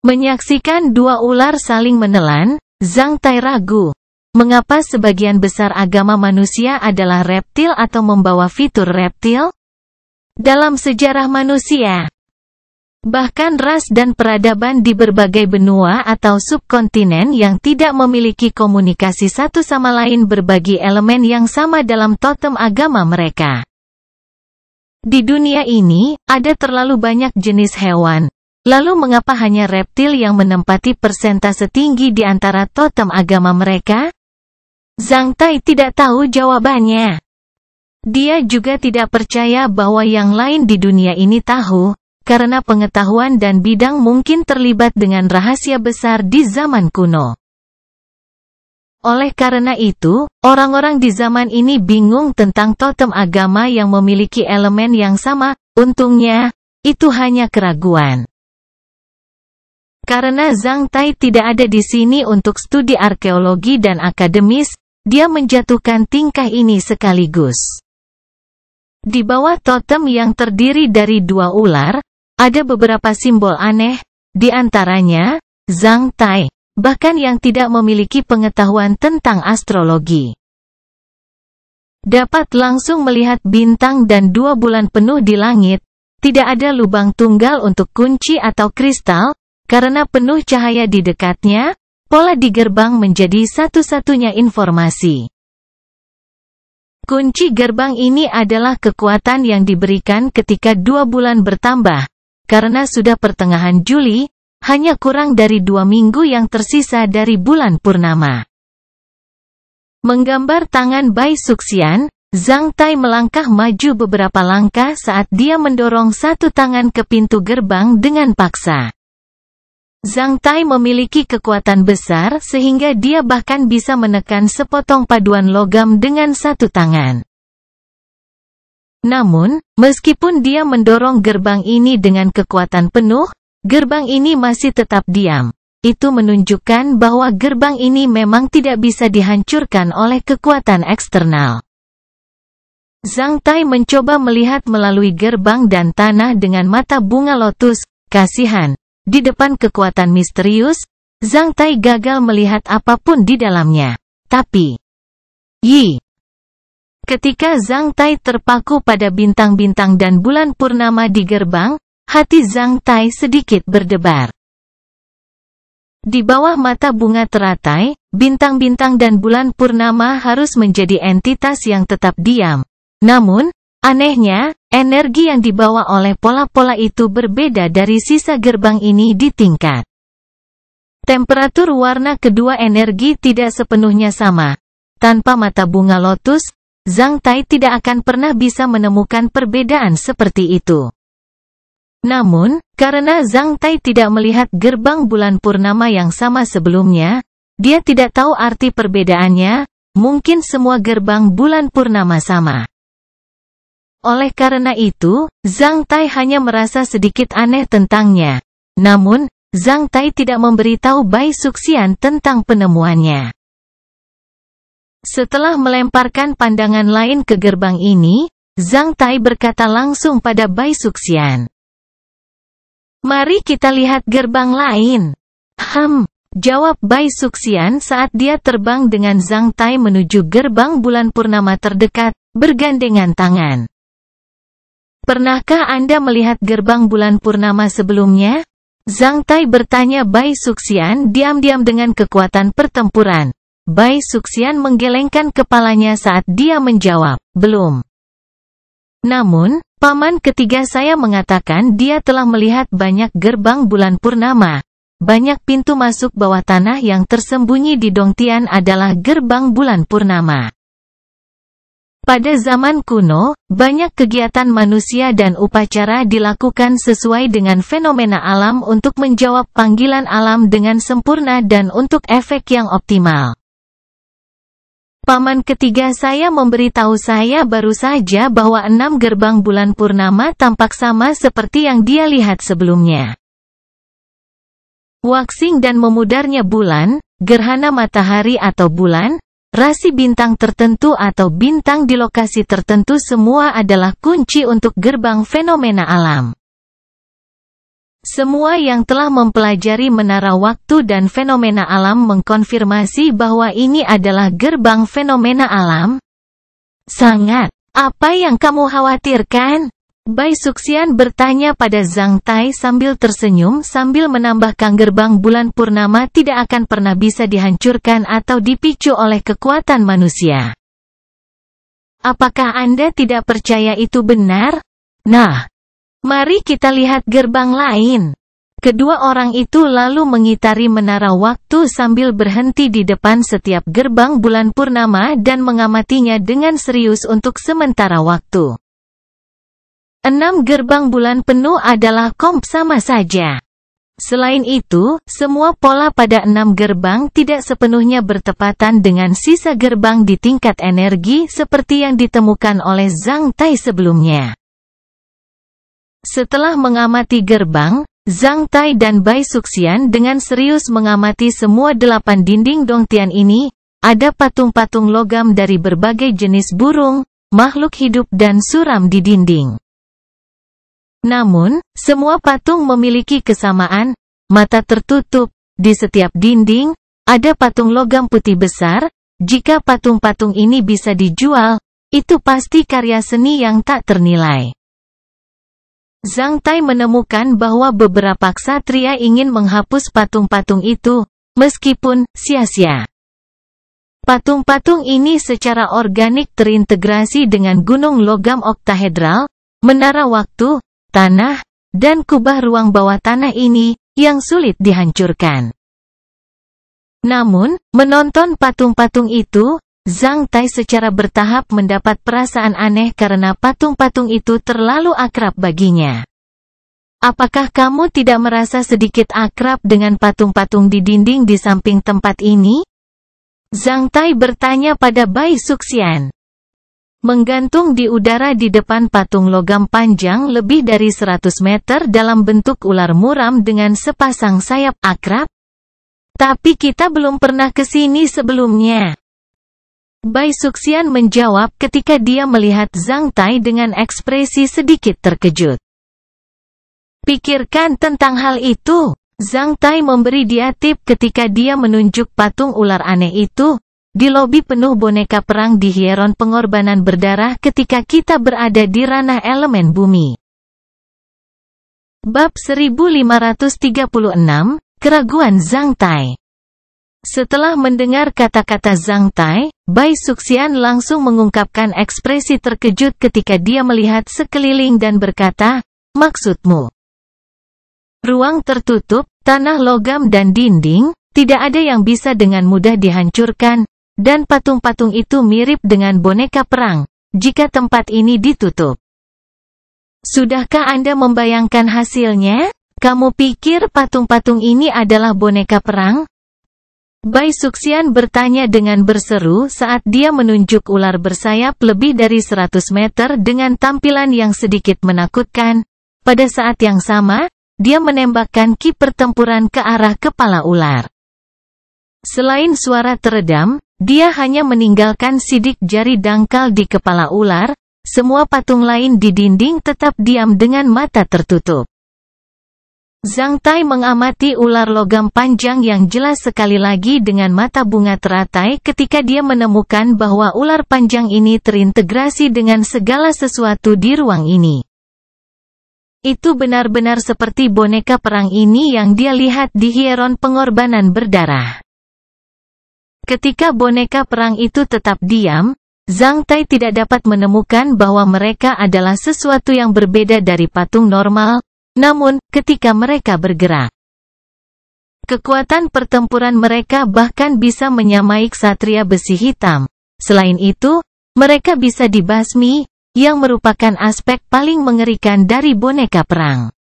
A: Menyaksikan 2 ular saling menelan, Zhang Tai ragu. Mengapa sebagian besar agama manusia adalah reptil atau membawa fitur reptil? Dalam sejarah manusia, Bahkan ras dan peradaban di berbagai benua atau subkontinen yang tidak memiliki komunikasi satu sama lain berbagi elemen yang sama dalam totem agama mereka. Di dunia ini, ada terlalu banyak jenis hewan. Lalu mengapa hanya reptil yang menempati persentase tinggi di antara totem agama mereka? Zhang Tai tidak tahu jawabannya. Dia juga tidak percaya bahwa yang lain di dunia ini tahu, karena pengetahuan dan bidang mungkin terlibat dengan rahasia besar di zaman kuno. Oleh karena itu, orang-orang di zaman ini bingung tentang totem agama yang memiliki elemen yang sama. Untungnya, itu hanya keraguan. Karena Zhang Tai tidak ada di sini untuk studi arkeologi dan akademis, dia menjatuhkan tingkah ini sekaligus. Di bawah totem yang terdiri dari dua ular, ada beberapa simbol aneh, di antaranya, Zhang Tai, bahkan yang tidak memiliki pengetahuan tentang astrologi, dapat langsung melihat bintang dan 2 bulan penuh di langit. Tidak ada lubang tunggal untuk kunci atau kristal, karena penuh cahaya di dekatnya. Pola di gerbang menjadi satu-satunya informasi. Kunci gerbang ini adalah kekuatan yang diberikan ketika 2 bulan bertambah. Karena sudah pertengahan Juli, hanya kurang dari 2 minggu yang tersisa dari bulan purnama. Menggambar tangan Bai Suxian, Zhang Tai melangkah maju beberapa langkah saat dia mendorong satu tangan ke pintu gerbang dengan paksa. Zhang Tai memiliki kekuatan besar sehingga dia bahkan bisa menekan sepotong paduan logam dengan satu tangan. Namun, meskipun dia mendorong gerbang ini dengan kekuatan penuh, gerbang ini masih tetap diam. Itu menunjukkan bahwa gerbang ini memang tidak bisa dihancurkan oleh kekuatan eksternal. Zhang Tai mencoba melihat melalui gerbang dan tanah dengan mata bunga lotus, kasihan. Di depan kekuatan misterius, Zhang Tai gagal melihat apapun di dalamnya. Tapi, ketika Zhang Tai terpaku pada bintang-bintang dan bulan purnama di gerbang, hati Zhang Tai sedikit berdebar. Di bawah mata bunga teratai, bintang-bintang dan bulan purnama harus menjadi entitas yang tetap diam. Namun, anehnya, energi yang dibawa oleh pola-pola itu berbeda dari sisa gerbang ini di tingkat. Temperatur warna kedua energi tidak sepenuhnya sama. Tanpa mata bunga lotus, Zhang Tai tidak akan pernah bisa menemukan perbedaan seperti itu. Namun, karena Zhang Tai tidak melihat gerbang bulan purnama yang sama sebelumnya, dia tidak tahu arti perbedaannya. Mungkin semua gerbang bulan purnama sama. Oleh karena itu, Zhang Tai hanya merasa sedikit aneh tentangnya. Namun, Zhang Tai tidak memberitahu Bai Suxian tentang penemuannya. Setelah melemparkan pandangan lain ke gerbang ini, Zhang Tai berkata langsung pada Bai Suxian. "Mari kita lihat gerbang lain." Jawab Bai Suxian saat dia terbang dengan Zhang Tai menuju gerbang bulan purnama terdekat, bergandengan tangan. "Pernahkah Anda melihat gerbang bulan purnama sebelumnya?" Zhang Tai bertanya Bai Suxian diam-diam dengan kekuatan pertempuran. Bai Suxian menggelengkan kepalanya saat dia menjawab, "Belum." Namun, paman ketiga saya mengatakan dia telah melihat banyak gerbang bulan purnama. Banyak pintu masuk bawah tanah yang tersembunyi di Dongtian adalah gerbang bulan purnama. Pada zaman kuno, banyak kegiatan manusia dan upacara dilakukan sesuai dengan fenomena alam untuk menjawab panggilan alam dengan sempurna dan untuk efek yang optimal. Paman ketiga saya memberitahu saya baru saja bahwa 6 gerbang bulan purnama tampak sama seperti yang dia lihat sebelumnya. Waxing dan memudarnya bulan, gerhana matahari atau bulan, rasi bintang tertentu atau bintang di lokasi tertentu semua adalah kunci untuk gerbang fenomena alam. Semua yang telah mempelajari menara waktu dan fenomena alam mengkonfirmasi bahwa ini adalah gerbang fenomena alam. Sangat. Apa yang kamu khawatirkan? Bai Suxian bertanya pada Zhang Tai sambil tersenyum sambil menambahkan gerbang bulan purnama tidak akan pernah bisa dihancurkan atau dipicu oleh kekuatan manusia. Apakah Anda tidak percaya itu benar? Nah, mari kita lihat gerbang lain. Kedua orang itu lalu mengitari menara waktu sambil berhenti di depan setiap gerbang bulan purnama dan mengamatinya dengan serius untuk sementara waktu. 6 gerbang bulan penuh adalah komp sama saja. Selain itu, semua pola pada 6 gerbang tidak sepenuhnya bertepatan dengan sisa gerbang di tingkat energi seperti yang ditemukan oleh Zhang Tai sebelumnya. Setelah mengamati gerbang, Zhang Tai dan Bai Suxian dengan serius mengamati semua 8 dinding Dongtian ini. Ada patung-patung logam dari berbagai jenis burung, makhluk hidup dan suram di dinding. Namun, semua patung memiliki kesamaan, mata tertutup. Di setiap dinding, ada patung logam putih besar. Jika patung-patung ini bisa dijual, itu pasti karya seni yang tak ternilai. Zhang Tai menemukan bahwa beberapa ksatria ingin menghapus patung-patung itu, meskipun sia-sia. Patung-patung ini secara organik terintegrasi dengan gunung logam oktahedral, menara waktu, tanah, dan kubah ruang bawah tanah ini, yang sulit dihancurkan. Namun, menonton patung-patung itu, Zhang Tai secara bertahap mendapat perasaan aneh karena patung-patung itu terlalu akrab baginya. Apakah kamu tidak merasa sedikit akrab dengan patung-patung di dinding di samping tempat ini? Zhang Tai bertanya pada Bai Suxian. Menggantung di udara di depan patung logam panjang lebih dari 100 meter dalam bentuk ular muram dengan sepasang sayap akrab? Tapi kita belum pernah ke sini sebelumnya. Bai Suxian menjawab ketika dia melihat Zhang Tai dengan ekspresi sedikit terkejut. Pikirkan tentang hal itu. Zhang Tai memberi dia tip ketika dia menunjuk patung ular aneh itu. Di lobi penuh boneka perang di Hieron pengorbanan berdarah ketika kita berada di ranah elemen bumi. Bab 1536, Keraguan Zhang Tai. Setelah mendengar kata-kata Zhang Tai, Bai Suxian langsung mengungkapkan ekspresi terkejut ketika dia melihat sekeliling dan berkata, maksudmu? Ruang tertutup, tanah logam dan dinding, tidak ada yang bisa dengan mudah dihancurkan, dan patung-patung itu mirip dengan boneka perang, jika tempat ini ditutup. Sudahkah Anda membayangkan hasilnya? Kamu pikir patung-patung ini adalah boneka perang? Bai Suxian bertanya dengan berseru saat dia menunjuk ular bersayap lebih dari 100 meter dengan tampilan yang sedikit menakutkan. Pada saat yang sama, dia menembakkan ki pertempuran ke arah kepala ular. Selain suara teredam, dia hanya meninggalkan sidik jari dangkal di kepala ular. Semua patung lain di dinding tetap diam dengan mata tertutup. Zhang Tai mengamati ular logam panjang yang jelas sekali lagi dengan mata bunga teratai ketika dia menemukan bahwa ular panjang ini terintegrasi dengan segala sesuatu di ruang ini. Itu benar-benar seperti boneka perang ini yang dia lihat di Hieron pengorbanan berdarah. Ketika boneka perang itu tetap diam, Zhang Tai tidak dapat menemukan bahwa mereka adalah sesuatu yang berbeda dari patung normal. Namun, ketika mereka bergerak, kekuatan pertempuran mereka bahkan bisa menyamai ksatria besi hitam. Selain itu, mereka bisa dibasmi, yang merupakan aspek paling mengerikan dari boneka perang.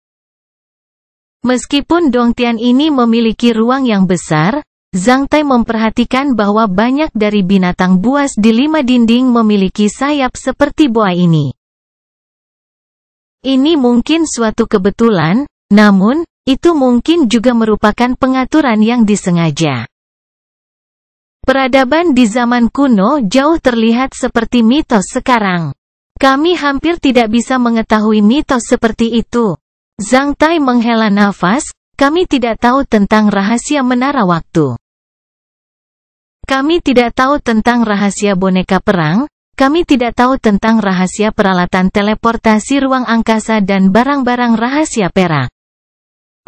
A: Meskipun Dongtian ini memiliki ruang yang besar, Zhang Tai memperhatikan bahwa banyak dari binatang buas di 5 dinding memiliki sayap seperti boa ini. Ini mungkin suatu kebetulan, namun, itu mungkin juga merupakan pengaturan yang disengaja. Peradaban di zaman kuno jauh terlihat seperti mitos sekarang. Kami hampir tidak bisa mengetahui mitos seperti itu. Zhang Tai menghela nafas, kami tidak tahu tentang rahasia menara waktu. Kami tidak tahu tentang rahasia boneka perang. kami tidak tahu tentang rahasia peralatan teleportasi ruang angkasa dan barang-barang rahasia perak.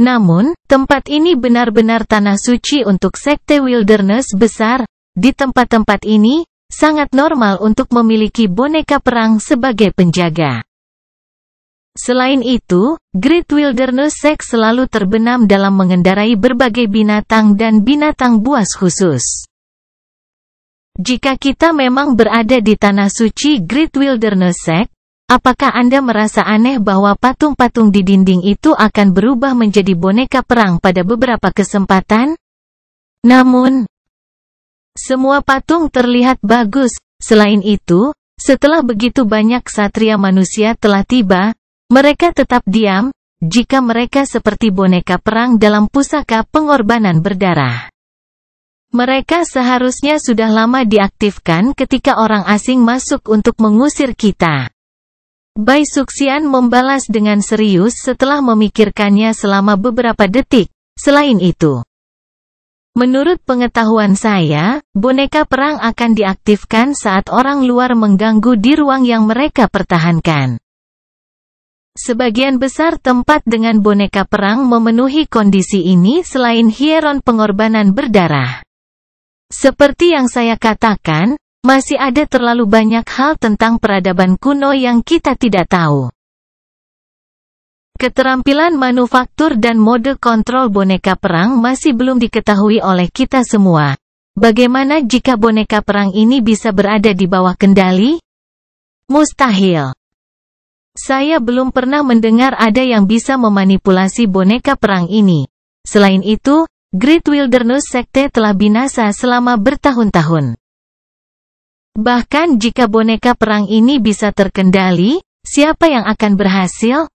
A: Namun, tempat ini benar-benar tanah suci untuk sekte wilderness besar. Di tempat-tempat ini, sangat normal untuk memiliki boneka perang sebagai penjaga. Selain itu, Great Wilderness Sect selalu terbenam dalam mengendarai berbagai binatang dan binatang buas khusus. Jika kita memang berada di tanah suci Great Wilderness Sect, apakah Anda merasa aneh bahwa patung-patung di dinding itu akan berubah menjadi boneka perang pada beberapa kesempatan? Namun, semua patung terlihat bagus. Selain itu, setelah begitu banyak ksatria manusia telah tiba, mereka tetap diam, jika mereka seperti boneka perang dalam pusaka pengorbanan berdarah. Mereka seharusnya sudah lama diaktifkan ketika orang asing masuk untuk mengusir kita. Bai Suxian membalas dengan serius setelah memikirkannya selama beberapa detik. Selain itu, menurut pengetahuan saya, boneka perang akan diaktifkan saat orang luar mengganggu di ruang yang mereka pertahankan. Sebagian besar tempat dengan boneka perang memenuhi kondisi ini selain hieron pengorbanan berdarah. Seperti yang saya katakan, masih ada terlalu banyak hal tentang peradaban kuno yang kita tidak tahu. Keterampilan manufaktur dan mode kontrol boneka perang masih belum diketahui oleh kita semua. Bagaimana jika boneka perang ini bisa berada di bawah kendali? Mustahil. Saya belum pernah mendengar ada yang bisa memanipulasi boneka perang ini. Selain itu, Great Wilderness Sekte telah binasa selama bertahun-tahun. Bahkan jika boneka perang ini bisa terkendali, siapa yang akan berhasil?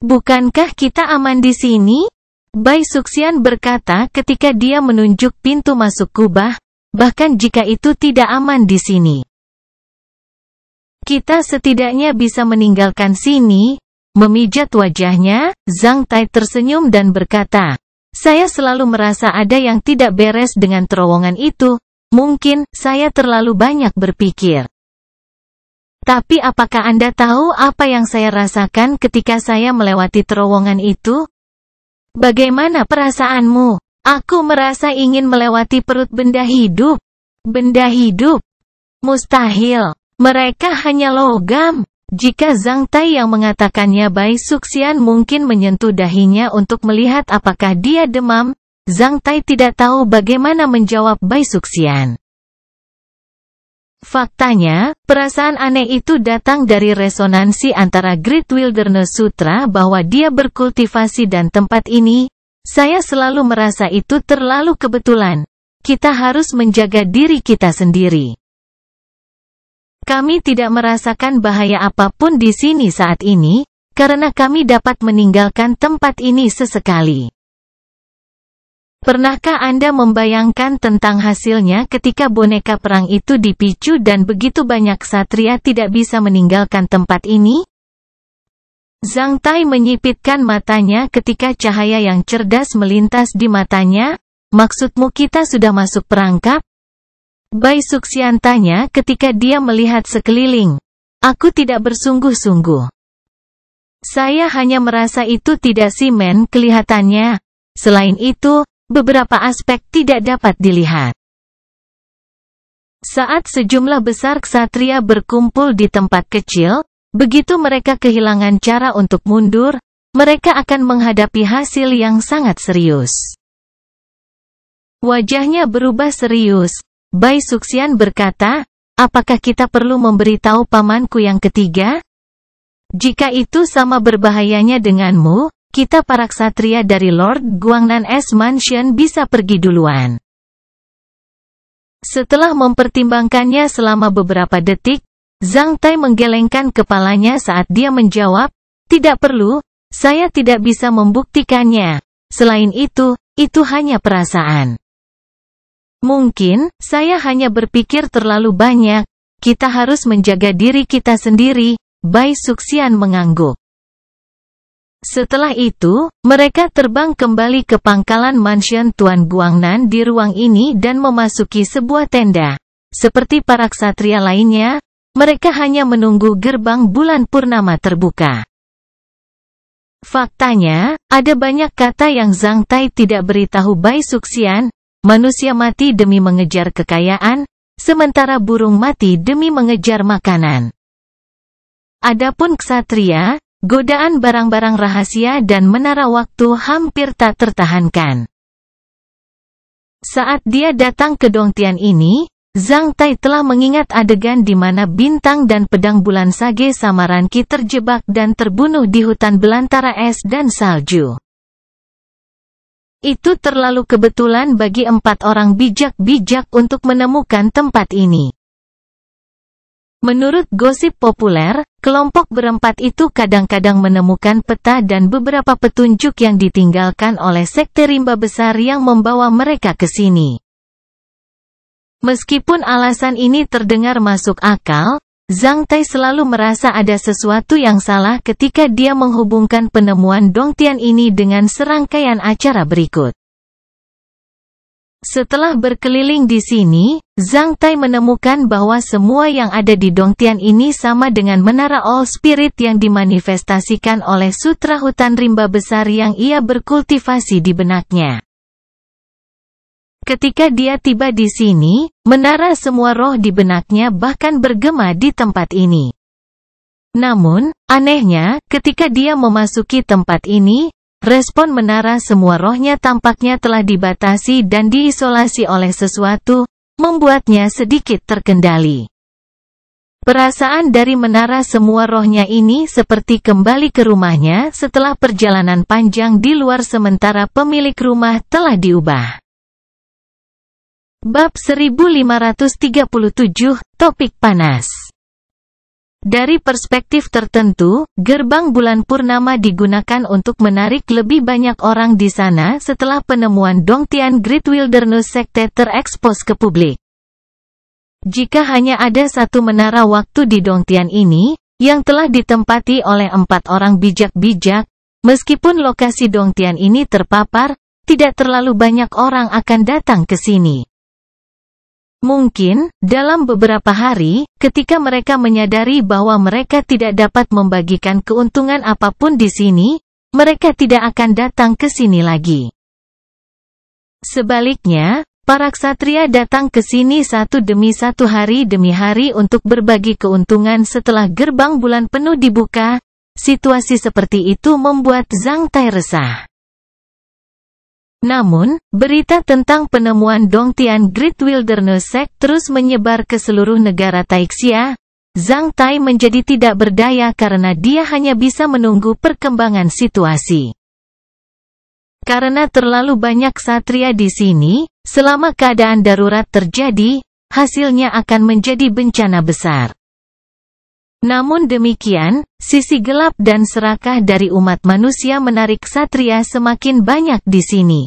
A: Bukankah kita aman di sini? Bai Suxian berkata ketika dia menunjuk pintu masuk kubah, bahkan jika itu tidak aman di sini. Kita setidaknya bisa meninggalkan sini. Memijat wajahnya, Zhang Tai tersenyum dan berkata, saya selalu merasa ada yang tidak beres dengan terowongan itu. Mungkin, saya terlalu banyak berpikir. Tapi apakah Anda tahu apa yang saya rasakan ketika saya melewati terowongan itu? Bagaimana perasaanmu? Aku merasa ingin melewati perut benda hidup. Benda hidup? Mustahil. Mereka hanya logam. Jika Zhang Tai yang mengatakannya, Bai Suxian mungkin menyentuh dahinya untuk melihat apakah dia demam. Zhang Tai tidak tahu bagaimana menjawab Bai Suxian. Faktanya, perasaan aneh itu datang dari resonansi antara Great Wilderness Sutra bahwa dia berkultivasi dan tempat ini. Saya selalu merasa itu terlalu kebetulan. Kita harus menjaga diri kita sendiri. Kami tidak merasakan bahaya apapun di sini saat ini, karena kami dapat meninggalkan tempat ini sesekali. Pernahkah Anda membayangkan tentang hasilnya ketika boneka perang itu dipicu dan begitu banyak ksatria tidak bisa meninggalkan tempat ini? Zhang Tai menyipitkan matanya ketika cahaya yang cerdas melintas di matanya. Maksudmu kita sudah masuk perangkap? Bai Suxian tanya ketika dia melihat sekeliling. Aku tidak bersungguh-sungguh. Saya hanya merasa itu tidak simen kelihatannya. Selain itu, beberapa aspek tidak dapat dilihat. Saat sejumlah besar ksatria berkumpul di tempat kecil, begitu mereka kehilangan cara untuk mundur, mereka akan menghadapi hasil yang sangat serius. Wajahnya berubah serius. Bai Suxian berkata, apakah kita perlu memberitahu pamanku yang ketiga? Jika itu sama berbahayanya denganmu, kita para ksatria dari Lord Guangnan S Mansion bisa pergi duluan. Setelah mempertimbangkannya selama beberapa detik, Zhang Tai menggelengkan kepalanya saat dia menjawab, tidak perlu, saya tidak bisa membuktikannya. Selain itu hanya perasaan. Mungkin, saya hanya berpikir terlalu banyak. Kita harus menjaga diri kita sendiri. Bai Suxian mengangguk. Setelah itu, mereka terbang kembali ke pangkalan mansion Tuan Guangnan di ruang ini dan memasuki sebuah tenda. Seperti para ksatria lainnya, mereka hanya menunggu gerbang bulan purnama terbuka. Faktanya, ada banyak kata yang Zhang Tai tidak beritahu Bai Suxian. Manusia mati demi mengejar kekayaan, sementara burung mati demi mengejar makanan. Adapun ksatria, godaan barang-barang rahasia dan menara waktu hampir tak tertahankan. Saat dia datang ke Dongtian ini, Zhang Tai telah mengingat adegan di mana bintang dan pedang bulan Sage Samaranki terjebak dan terbunuh di hutan belantara es dan salju. Itu terlalu kebetulan bagi 4 orang bijak-bijak untuk menemukan tempat ini. Menurut gosip populer, kelompok berempat itu kadang-kadang menemukan peta dan beberapa petunjuk yang ditinggalkan oleh sekte rimba besar yang membawa mereka ke sini. Meskipun alasan ini terdengar masuk akal, Zhang Tai selalu merasa ada sesuatu yang salah ketika dia menghubungkan penemuan Dongtian ini dengan serangkaian acara berikut. Setelah berkeliling di sini, Zhang Tai menemukan bahwa semua yang ada di Dongtian ini sama dengan menara All Spirit yang dimanifestasikan oleh sutra hutan rimba besar yang ia berkultivasi di benaknya. Ketika dia tiba di sini, menara semua roh di benaknya bahkan bergema di tempat ini. Namun, anehnya, ketika dia memasuki tempat ini, respon menara semua rohnya tampaknya telah dibatasi dan diisolasi oleh sesuatu, membuatnya sedikit terkendali. Perasaan dari menara semua rohnya ini seperti kembali ke rumahnya setelah perjalanan panjang di luar sementara pemilik rumah telah diubah. Bab 1537, Topik Panas. Dari perspektif tertentu, gerbang bulan purnama digunakan untuk menarik lebih banyak orang di sana setelah penemuan Dongtian Great Wilderness Sekte terekspos ke publik. Jika hanya ada satu menara waktu di Dongtian ini, yang telah ditempati oleh 4 orang bijak-bijak, meskipun lokasi Dongtian ini terpapar, tidak terlalu banyak orang akan datang ke sini. Mungkin, dalam beberapa hari, ketika mereka menyadari bahwa mereka tidak dapat membagikan keuntungan apapun di sini, mereka tidak akan datang ke sini lagi. Sebaliknya, para ksatria datang ke sini satu demi satu hari demi hari untuk berbagi keuntungan setelah gerbang bulan penuh dibuka. Situasi seperti itu membuat Zhang Tai resah. Namun, berita tentang penemuan Dongtian Great Wilderness Sect terus menyebar ke seluruh negara Taixia. Zhang Tai menjadi tidak berdaya karena dia hanya bisa menunggu perkembangan situasi. Karena terlalu banyak ksatria di sini, selama keadaan darurat terjadi, hasilnya akan menjadi bencana besar. Namun demikian, sisi gelap dan serakah dari umat manusia menarik ksatria semakin banyak di sini.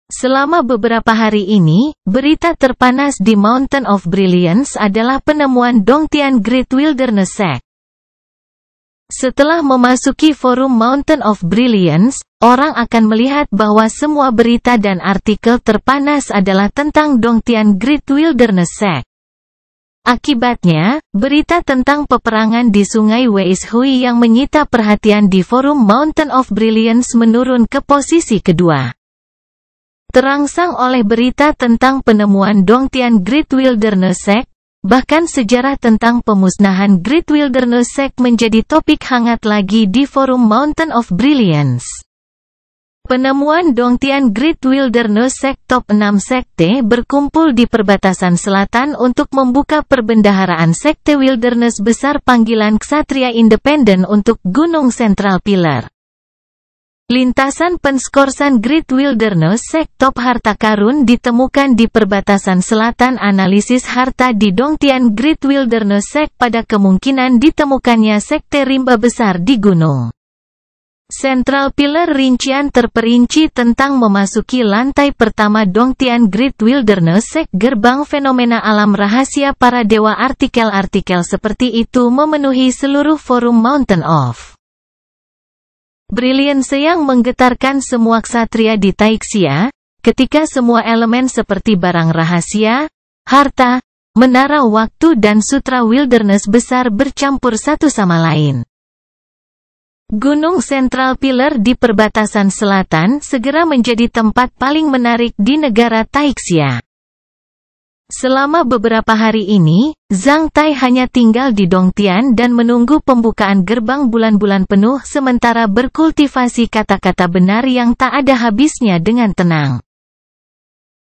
A: Selama beberapa hari ini, berita terpanas di Mountain of Brilliance adalah penemuan Dongtian Great Wilderness Sect. Setelah memasuki forum Mountain of Brilliance, orang akan melihat bahwa semua berita dan artikel terpanas adalah tentang Dongtian Great Wilderness Sect. Akibatnya, berita tentang peperangan di Sungai Weishui yang menyita perhatian di forum Mountain of Brilliance menurun ke posisi kedua. Terangsang oleh berita tentang penemuan Dongtian Great Wilderness Sect, bahkan sejarah tentang pemusnahan Great Wilderness Sect menjadi topik hangat lagi di forum Mountain of Brilliance. Penemuan Dongtian Great Wilderness Sect top 6 sekte berkumpul di perbatasan selatan untuk membuka perbendaharaan sekte wilderness besar panggilan ksatria independen untuk Gunung Central Pillar. Lintasan penskorsan Great Wilderness Sect top harta karun ditemukan di perbatasan selatan analisis harta di Dongtian Great Wilderness Sect pada kemungkinan ditemukannya sekte rimba besar di gunung. Central Pillar rincian terperinci tentang memasuki lantai pertama Dongtian Great Wilderness Sect gerbang fenomena alam rahasia para dewa artikel-artikel seperti itu memenuhi seluruh forum Mountain of Brilliance yang menggetarkan semua ksatria di Taixia, ketika semua elemen seperti barang rahasia, harta, menara waktu dan sutra wilderness besar bercampur satu sama lain. Gunung Central Pillar di perbatasan selatan segera menjadi tempat paling menarik di negara Taixia. Selama beberapa hari ini, Zhang Tai hanya tinggal di Dongtian dan menunggu pembukaan gerbang bulan-bulan penuh sementara berkultivasi kata-kata benar yang tak ada habisnya dengan tenang.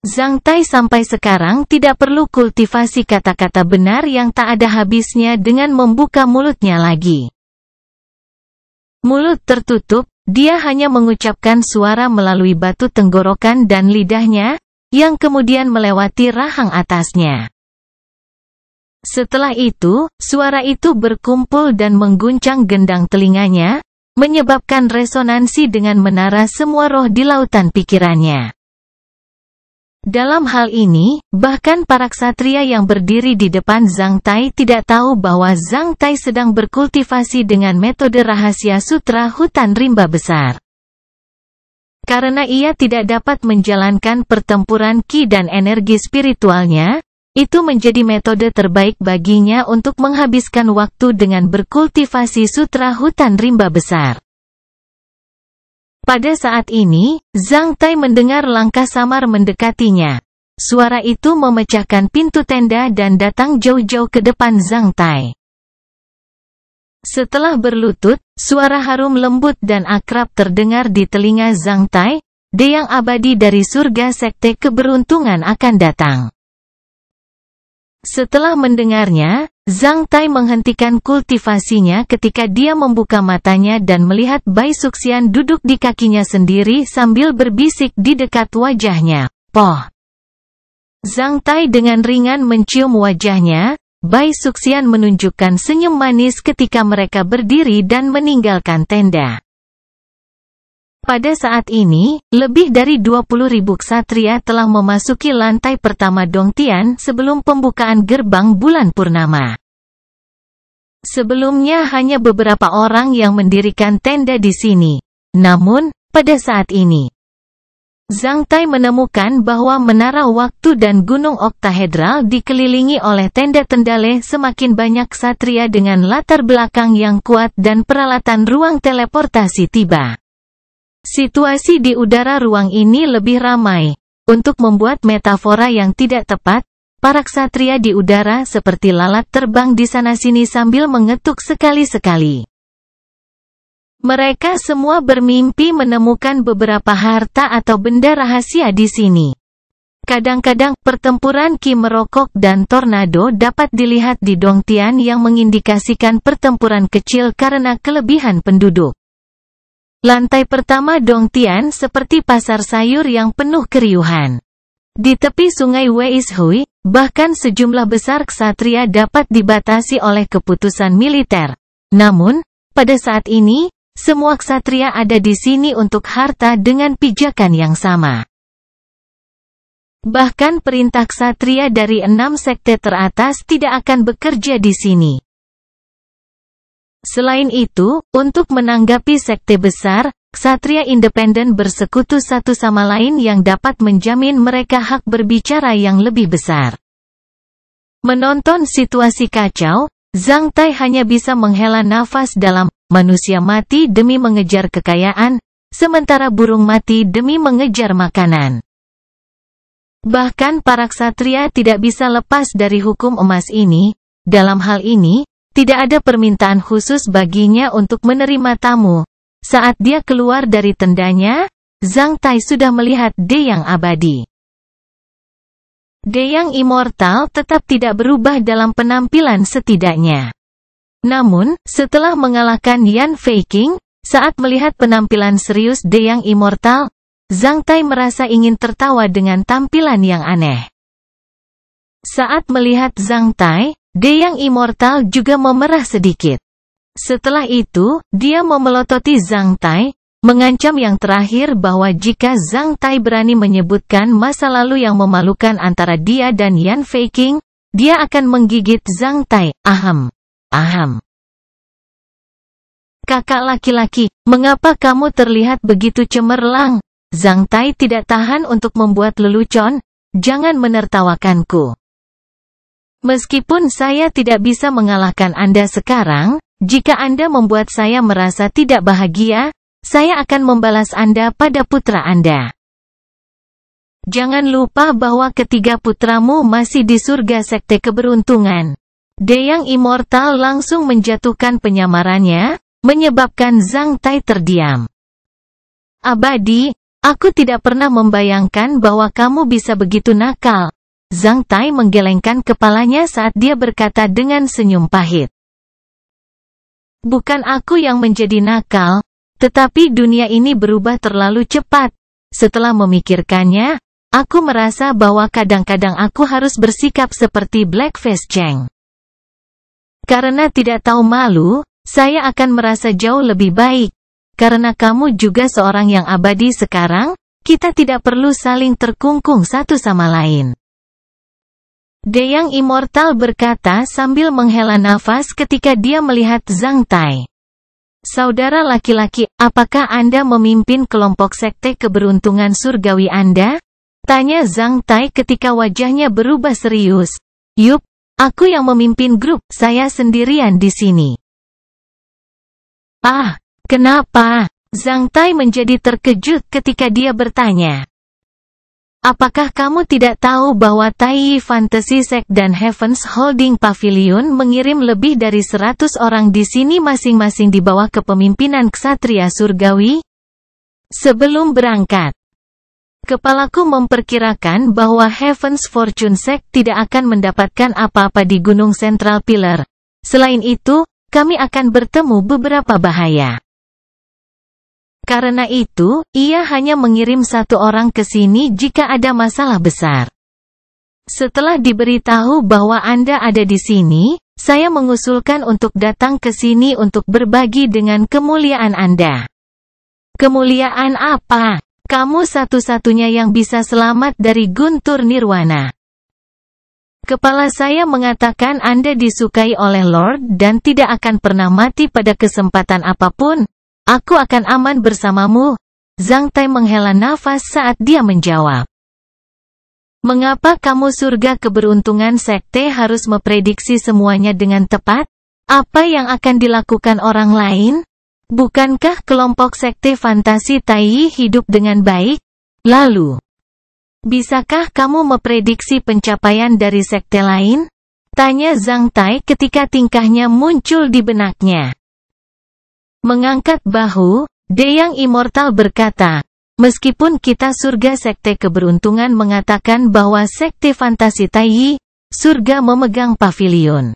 A: Zhang Tai sampai sekarang tidak perlu kultivasi kata-kata benar yang tak ada habisnya dengan membuka mulutnya lagi. Mulut tertutup, dia hanya mengucapkan suara melalui batu tenggorokan dan lidahnya, yang kemudian melewati rahang atasnya. Setelah itu, suara itu berkumpul dan mengguncang gendang telinganya, menyebabkan resonansi dengan menara semua roh di lautan pikirannya. Dalam hal ini, bahkan para ksatria yang berdiri di depan Zhang Tai tidak tahu bahwa Zhang Tai sedang berkultivasi dengan metode rahasia sutra hutan rimba besar. Karena ia tidak dapat menjalankan pertempuran ki dan energi spiritualnya, itu menjadi metode terbaik baginya untuk menghabiskan waktu dengan berkultivasi sutra hutan rimba besar. Pada saat ini, Zhang Tai mendengar langkah samar mendekatinya. Suara itu memecahkan pintu tenda dan datang jauh-jauh ke depan Zhang Tai. Setelah berlutut, suara harum lembut dan akrab terdengar di telinga Zhang Tai, "Deyang abadi dari surga sekte keberuntungan akan datang." Setelah mendengarnya, Zhang Tai menghentikan kultivasinya ketika dia membuka matanya dan melihat Bai Suxian duduk di kakinya sendiri sambil berbisik di dekat wajahnya, "Poh." Zhang Tai dengan ringan mencium wajahnya. Bai Suxian menunjukkan senyum manis ketika mereka berdiri dan meninggalkan tenda. Pada saat ini, lebih dari 20.000 ksatria telah memasuki lantai pertama Dongtian sebelum pembukaan gerbang bulan purnama. Sebelumnya hanya beberapa orang yang mendirikan tenda di sini. Namun, pada saat ini, Zhang Tai menemukan bahwa menara waktu dan gunung oktahedral dikelilingi oleh tenda tendale semakin banyak ksatria dengan latar belakang yang kuat dan peralatan ruang teleportasi tiba. Situasi di udara ruang ini lebih ramai. Untuk membuat metafora yang tidak tepat, para ksatria di udara seperti lalat terbang di sana-sini sambil mengetuk sekali-sekali. Mereka semua bermimpi menemukan beberapa harta atau benda rahasia di sini. Kadang-kadang, pertempuran ki merokok dan tornado dapat dilihat di Dongtian yang mengindikasikan pertempuran kecil karena kelebihan penduduk. Lantai pertama Dongtian seperti pasar sayur yang penuh keriuhan. Di tepi sungai Weishui, bahkan sejumlah besar ksatria dapat dibatasi oleh keputusan militer. Namun, pada saat ini, semua ksatria ada di sini untuk harta dengan pijakan yang sama. Bahkan perintah ksatria dari 6 sekte teratas tidak akan bekerja di sini. Selain itu, untuk menanggapi sekte besar, ksatria independen bersekutu satu sama lain yang dapat menjamin mereka hak berbicara yang lebih besar. Menonton situasi kacau, Zhang Tai hanya bisa menghela nafas dalam. Manusia mati demi mengejar kekayaan, sementara burung mati demi mengejar makanan. Bahkan para ksatria tidak bisa lepas dari hukum emas ini. Dalam hal ini, tidak ada permintaan khusus baginya untuk menerima tamu. Saat dia keluar dari tendanya, Zhang Tai sudah melihat Deyang abadi. Deyang immortal tetap tidak berubah dalam penampilan setidaknya. Namun, setelah mengalahkan Yan Feiqing, saat melihat penampilan serius Deyang immortal, Zhang Tai merasa ingin tertawa dengan tampilan yang aneh. Saat melihat Zhang Tai, Deyang immortal juga memerah sedikit. Setelah itu, dia memelototi Zhang Tai, mengancam yang terakhir bahwa jika Zhang Tai berani menyebutkan masa lalu yang memalukan antara dia dan Yan Feiqing, dia akan menggigit Zhang Tai. Aham. Kakak laki-laki, mengapa kamu terlihat begitu cemerlang? Zhang Tai tidak tahan untuk membuat lelucon, jangan menertawakanku. Meskipun saya tidak bisa mengalahkan Anda sekarang, jika Anda membuat saya merasa tidak bahagia, saya akan membalas Anda pada putra Anda. Jangan lupa bahwa ketiga putramu masih di surga sekte keberuntungan. Deyang Immortal langsung menjatuhkan penyamarannya, menyebabkan Zhang Tai terdiam. Abadi, aku tidak pernah membayangkan bahwa kamu bisa begitu nakal. Zhang Tai menggelengkan kepalanya saat dia berkata dengan senyum pahit. Bukan aku yang menjadi nakal, tetapi dunia ini berubah terlalu cepat. Setelah memikirkannya, aku merasa bahwa kadang-kadang aku harus bersikap seperti Blackface Cheng. Karena tidak tahu malu, saya akan merasa jauh lebih baik. Karena kamu juga seorang yang abadi sekarang, kita tidak perlu saling terkungkung satu sama lain. Deyang Immortal berkata sambil menghela nafas ketika dia melihat Zhang Tai. Saudara laki-laki, apakah Anda memimpin kelompok sekte keberuntungan surgawi Anda? Tanya Zhang Tai ketika wajahnya berubah serius. Yup, aku yang memimpin grup, saya sendirian di sini. Ah, kenapa? Zhang Tai menjadi terkejut ketika dia bertanya. Apakah kamu tidak tahu bahwa Taiyi Fantasy Sect dan Heavens Holding Pavilion mengirim lebih dari 100 orang di sini masing-masing di bawah kepemimpinan Ksatria Surgawi? Sebelum berangkat, kepalaku memperkirakan bahwa Heavens Fortune Sect tidak akan mendapatkan apa-apa di Gunung Central Pillar. Selain itu, kami akan bertemu beberapa bahaya. Karena itu, ia hanya mengirim satu orang ke sini jika ada masalah besar. Setelah diberitahu bahwa Anda ada di sini, saya mengusulkan untuk datang ke sini untuk berbagi dengan kemuliaan Anda. Kemuliaan apa? Kamu satu-satunya yang bisa selamat dari guntur nirwana. Kepala saya mengatakan Anda disukai oleh Lord dan tidak akan pernah mati pada kesempatan apapun. Aku akan aman bersamamu. Zhang Tai menghela nafas saat dia menjawab. Mengapa kamu surga keberuntungan sekte harus memprediksi semuanya dengan tepat? Apa yang akan dilakukan orang lain? Bukankah kelompok sekte fantasi Taiyi hidup dengan baik? Lalu, bisakah kamu memprediksi pencapaian dari sekte lain? Tanya Zhang Tai ketika tingkahnya muncul di benaknya. Mengangkat bahu, Deyang Immortal berkata, meskipun kita surga sekte keberuntungan mengatakan bahwa sekte fantasi Taiyi, surga memegang pavilion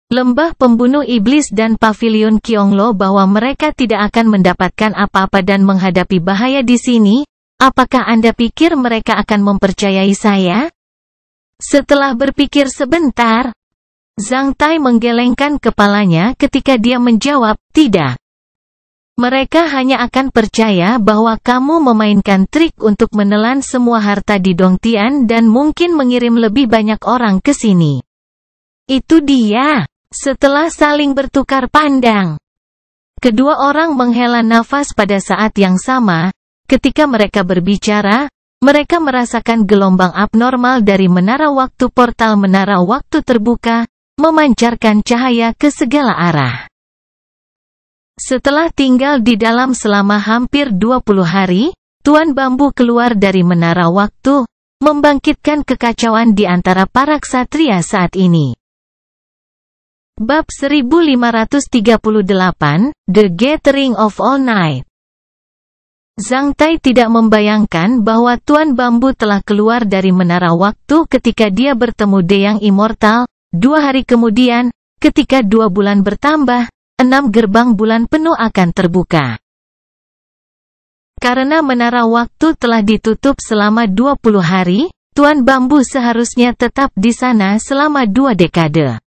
A: lembah pembunuh iblis dan pavilion Qionglo bahwa mereka tidak akan mendapatkan apa-apa dan menghadapi bahaya di sini, apakah Anda pikir mereka akan mempercayai saya? Setelah berpikir sebentar, Zhang Tai menggelengkan kepalanya ketika dia menjawab, tidak. Mereka hanya akan percaya bahwa kamu memainkan trik untuk menelan semua harta di Dongtian dan mungkin mengirim lebih banyak orang ke sini. Itu dia. Setelah saling bertukar pandang, kedua orang menghela nafas pada saat yang sama. Ketika mereka berbicara, mereka merasakan gelombang abnormal dari menara waktu portal menara waktu terbuka, memancarkan cahaya ke segala arah. Setelah tinggal di dalam selama hampir 20 hari, Tuan Bambu keluar dari menara waktu, membangkitkan kekacauan di antara para ksatria saat ini. Bab 1538, The Gathering of All Night. Zhang Tai tidak membayangkan bahwa Tuan Bambu telah keluar dari menara waktu ketika dia bertemu Deyang Immortal. 2 hari kemudian, ketika 2 bulan bertambah, 6 gerbang bulan penuh akan terbuka. Karena menara waktu telah ditutup selama 20 hari, Tuan Bambu seharusnya tetap di sana selama 2 dekade.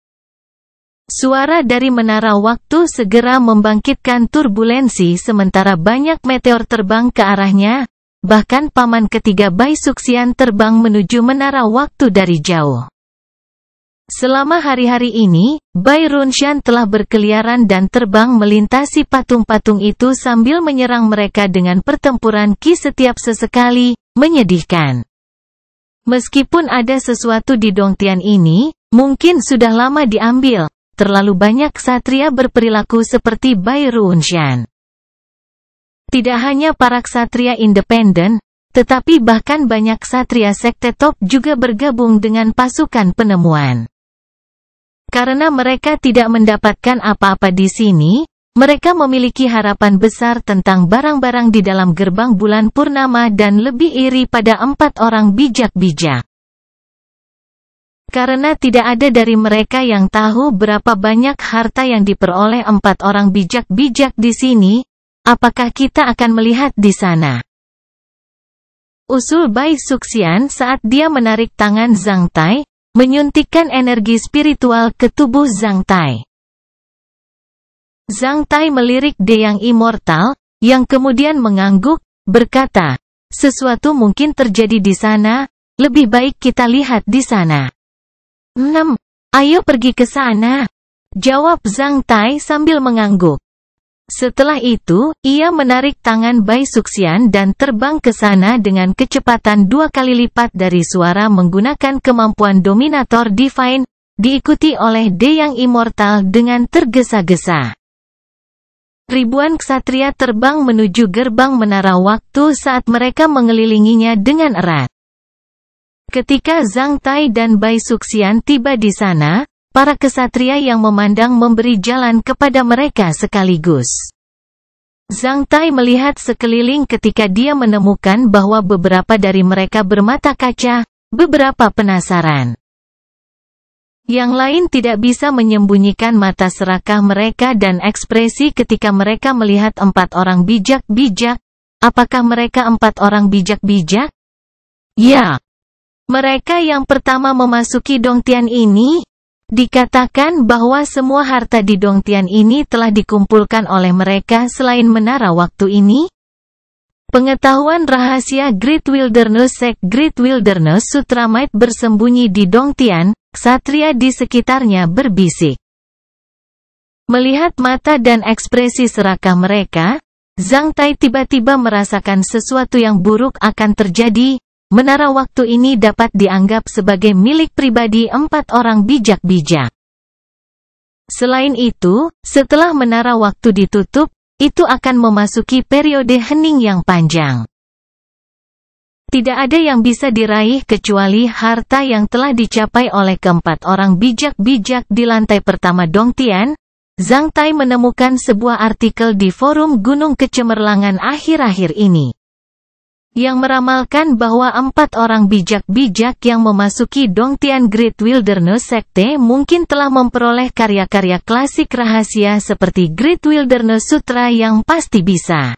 A: Suara dari menara waktu segera membangkitkan turbulensi sementara banyak meteor terbang ke arahnya, bahkan paman ketiga Bai Suxian terbang menuju menara waktu dari jauh. Selama hari-hari ini, Bai Runshan telah berkeliaran dan terbang melintasi patung-patung itu sambil menyerang mereka dengan pertempuran ki setiap sesekali, menyedihkan. Meskipun ada sesuatu di Dongtian ini, Mungkin sudah lama diambil. Terlalu banyak ksatria berperilaku seperti Bai Runshan. Tidak hanya para ksatria independen, tetapi bahkan banyak ksatria sekte top juga bergabung dengan pasukan penemuan. Karena mereka tidak mendapatkan apa-apa di sini, mereka memiliki harapan besar tentang barang-barang di dalam gerbang bulan purnama dan lebih iri pada 4 orang bijak-bijak. Karena tidak ada dari mereka yang tahu berapa banyak harta yang diperoleh 4 orang bijak-bijak di sini, apakah kita akan melihat di sana? Usul Bai Suxian saat dia menarik tangan Zhang Tai, menyuntikkan energi spiritual ke tubuh Zhang Tai. Zhang Tai melirik dia yang immortal, yang kemudian mengangguk, berkata, sesuatu mungkin terjadi di sana, lebih baik kita lihat di sana. 6. Ayo pergi ke sana. Jawab Zhang Tai sambil mengangguk. Setelah itu, ia menarik tangan Bai Suxian dan terbang ke sana dengan kecepatan 2 kali lipat dari suara menggunakan kemampuan Dominator Divine, diikuti oleh De yang immortal dengan tergesa-gesa. Ribuan ksatria terbang menuju gerbang menara waktu saat mereka mengelilinginya dengan erat. Ketika Zhang Tai dan Bai Suxian tiba di sana, para ksatria yang memandang memberi jalan kepada mereka sekaligus. Zhang Tai melihat sekeliling ketika dia menemukan bahwa beberapa dari mereka bermata kaca, beberapa penasaran. Yang lain tidak bisa menyembunyikan mata serakah mereka dan ekspresi ketika mereka melihat 4 orang bijak-bijak. Apakah mereka 4 orang bijak-bijak? Ya. Mereka yang pertama memasuki Dongtian ini. Dikatakan bahwa semua harta di Dongtian ini telah dikumpulkan oleh mereka selain menara waktu ini. Pengetahuan rahasia Great Wilderness Sect Great Wilderness Sutramite bersembunyi di Dongtian, ksatria di sekitarnya berbisik. Melihat mata dan ekspresi serakah mereka, Zhang Tai tiba-tiba merasakan sesuatu yang buruk akan terjadi. Menara waktu ini dapat dianggap sebagai milik pribadi 4 orang bijak-bijak. Selain itu, setelah menara waktu ditutup, itu akan memasuki periode hening yang panjang. Tidak ada yang bisa diraih kecuali harta yang telah dicapai oleh keempat orang bijak-bijak di lantai pertama Dongtian. Zhang Tai menemukan sebuah artikel di forum Gunung Kecemerlangan akhir-akhir ini yang meramalkan bahwa 4 orang bijak-bijak yang memasuki Dongtian Great Wilderness Sekte mungkin telah memperoleh karya-karya klasik rahasia seperti Great Wilderness Sutra yang pasti bisa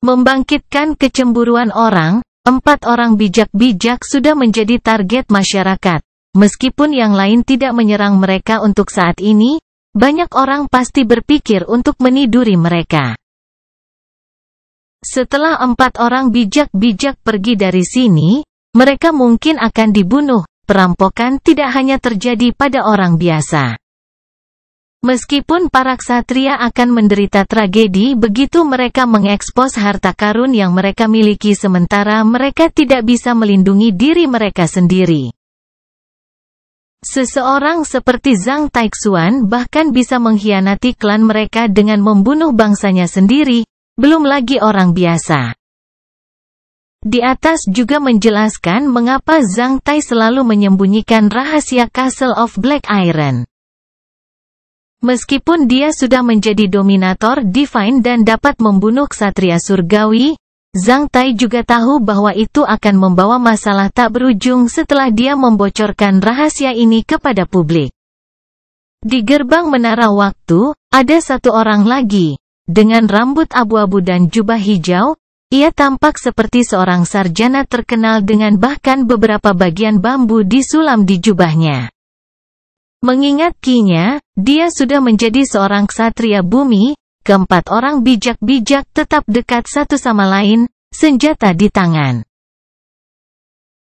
A: membangkitkan kecemburuan orang. 4 orang bijak-bijak sudah menjadi target masyarakat. Meskipun yang lain tidak menyerang mereka untuk saat ini, banyak orang pasti berpikir untuk meniduri mereka. Setelah 4 orang bijak-bijak pergi dari sini, mereka mungkin akan dibunuh. Perampokan tidak hanya terjadi pada orang biasa. Meskipun para ksatria akan menderita tragedi begitu mereka mengekspos harta karun yang mereka miliki sementara mereka tidak bisa melindungi diri mereka sendiri. Seseorang seperti Zhang Taixuan bahkan bisa mengkhianati klan mereka dengan membunuh bangsanya sendiri. Belum lagi orang biasa. Di atas juga menjelaskan mengapa Zhang Tai selalu menyembunyikan rahasia Castle of Black Iron. Meskipun dia sudah menjadi dominator divine dan dapat membunuh ksatria surgawi, Zhang Tai juga tahu bahwa itu akan membawa masalah tak berujung setelah dia membocorkan rahasia ini kepada publik. Di gerbang menara waktu, ada satu orang lagi. Dengan rambut abu-abu dan jubah hijau, ia tampak seperti seorang sarjana terkenal dengan bahkan beberapa bagian bambu disulam di jubahnya. Mengingat kinya, dia sudah menjadi seorang ksatria bumi. Keempat orang bijak-bijak tetap dekat satu sama lain, senjata di tangan.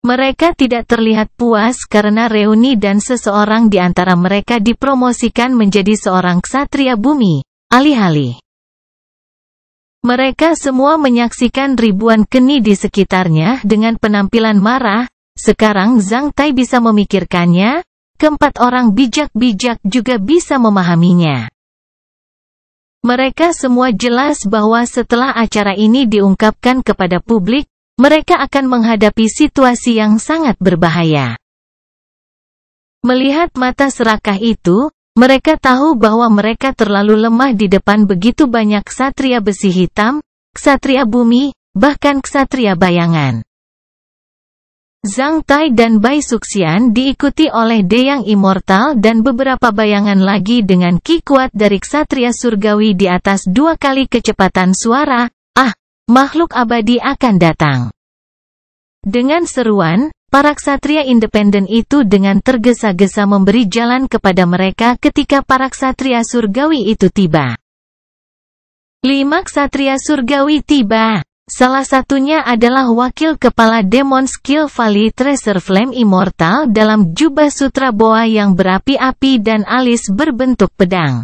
A: Mereka tidak terlihat puas karena reuni dan seseorang di antara mereka dipromosikan menjadi seorang ksatria bumi, alih-alih. Mereka semua menyaksikan ribuan keni di sekitarnya dengan penampilan marah, sekarang Zhang Tai bisa memikirkannya, keempat orang bijak-bijak juga bisa memahaminya. Mereka semua jelas bahwa setelah acara ini diungkapkan kepada publik, mereka akan menghadapi situasi yang sangat berbahaya. Melihat mata serakah itu, mereka tahu bahwa mereka terlalu lemah di depan begitu banyak ksatria besi hitam, ksatria bumi, bahkan ksatria bayangan. Zhang Tai dan Bai Suxian diikuti oleh Deyang Immortal dan beberapa bayangan lagi dengan ki kuat dari ksatria surgawi di atas 2 kali kecepatan suara. Makhluk abadi akan datang. Dengan seruan, para ksatria independen itu dengan tergesa-gesa memberi jalan kepada mereka ketika para ksatria surgawi itu tiba. 5 ksatria surgawi tiba. Salah satunya adalah wakil kepala Demon Skill Valley Tracer Flame Immortal dalam jubah sutra boa yang berapi-api dan alis berbentuk pedang.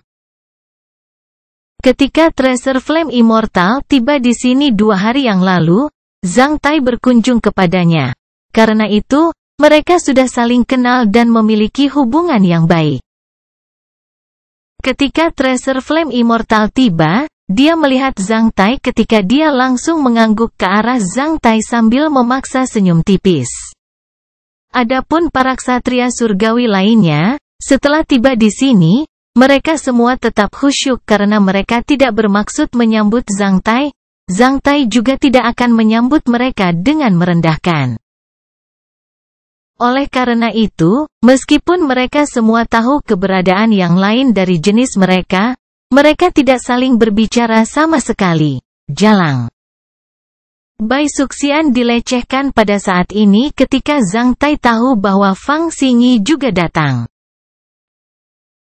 A: Ketika Tracer Flame Immortal tiba di sini 2 hari yang lalu, Zhang Tai berkunjung kepadanya. Karena itu, mereka sudah saling kenal dan memiliki hubungan yang baik. Ketika Tracer Flame Immortal tiba, dia melihat Zhang Tai ketika dia langsung mengangguk ke arah Zhang Tai sambil memaksa senyum tipis. Adapun para ksatria surgawi lainnya, setelah tiba di sini, mereka semua tetap khusyuk karena mereka tidak bermaksud menyambut Zhang Tai. Zhang Tai juga tidak akan menyambut mereka dengan merendahkan. Oleh karena itu, meskipun mereka semua tahu keberadaan yang lain dari jenis mereka tidak saling berbicara sama sekali. Jalang. Bai Suxian dilecehkan pada saat ini ketika Zhang Tai tahu bahwa Fang Xingyi juga datang.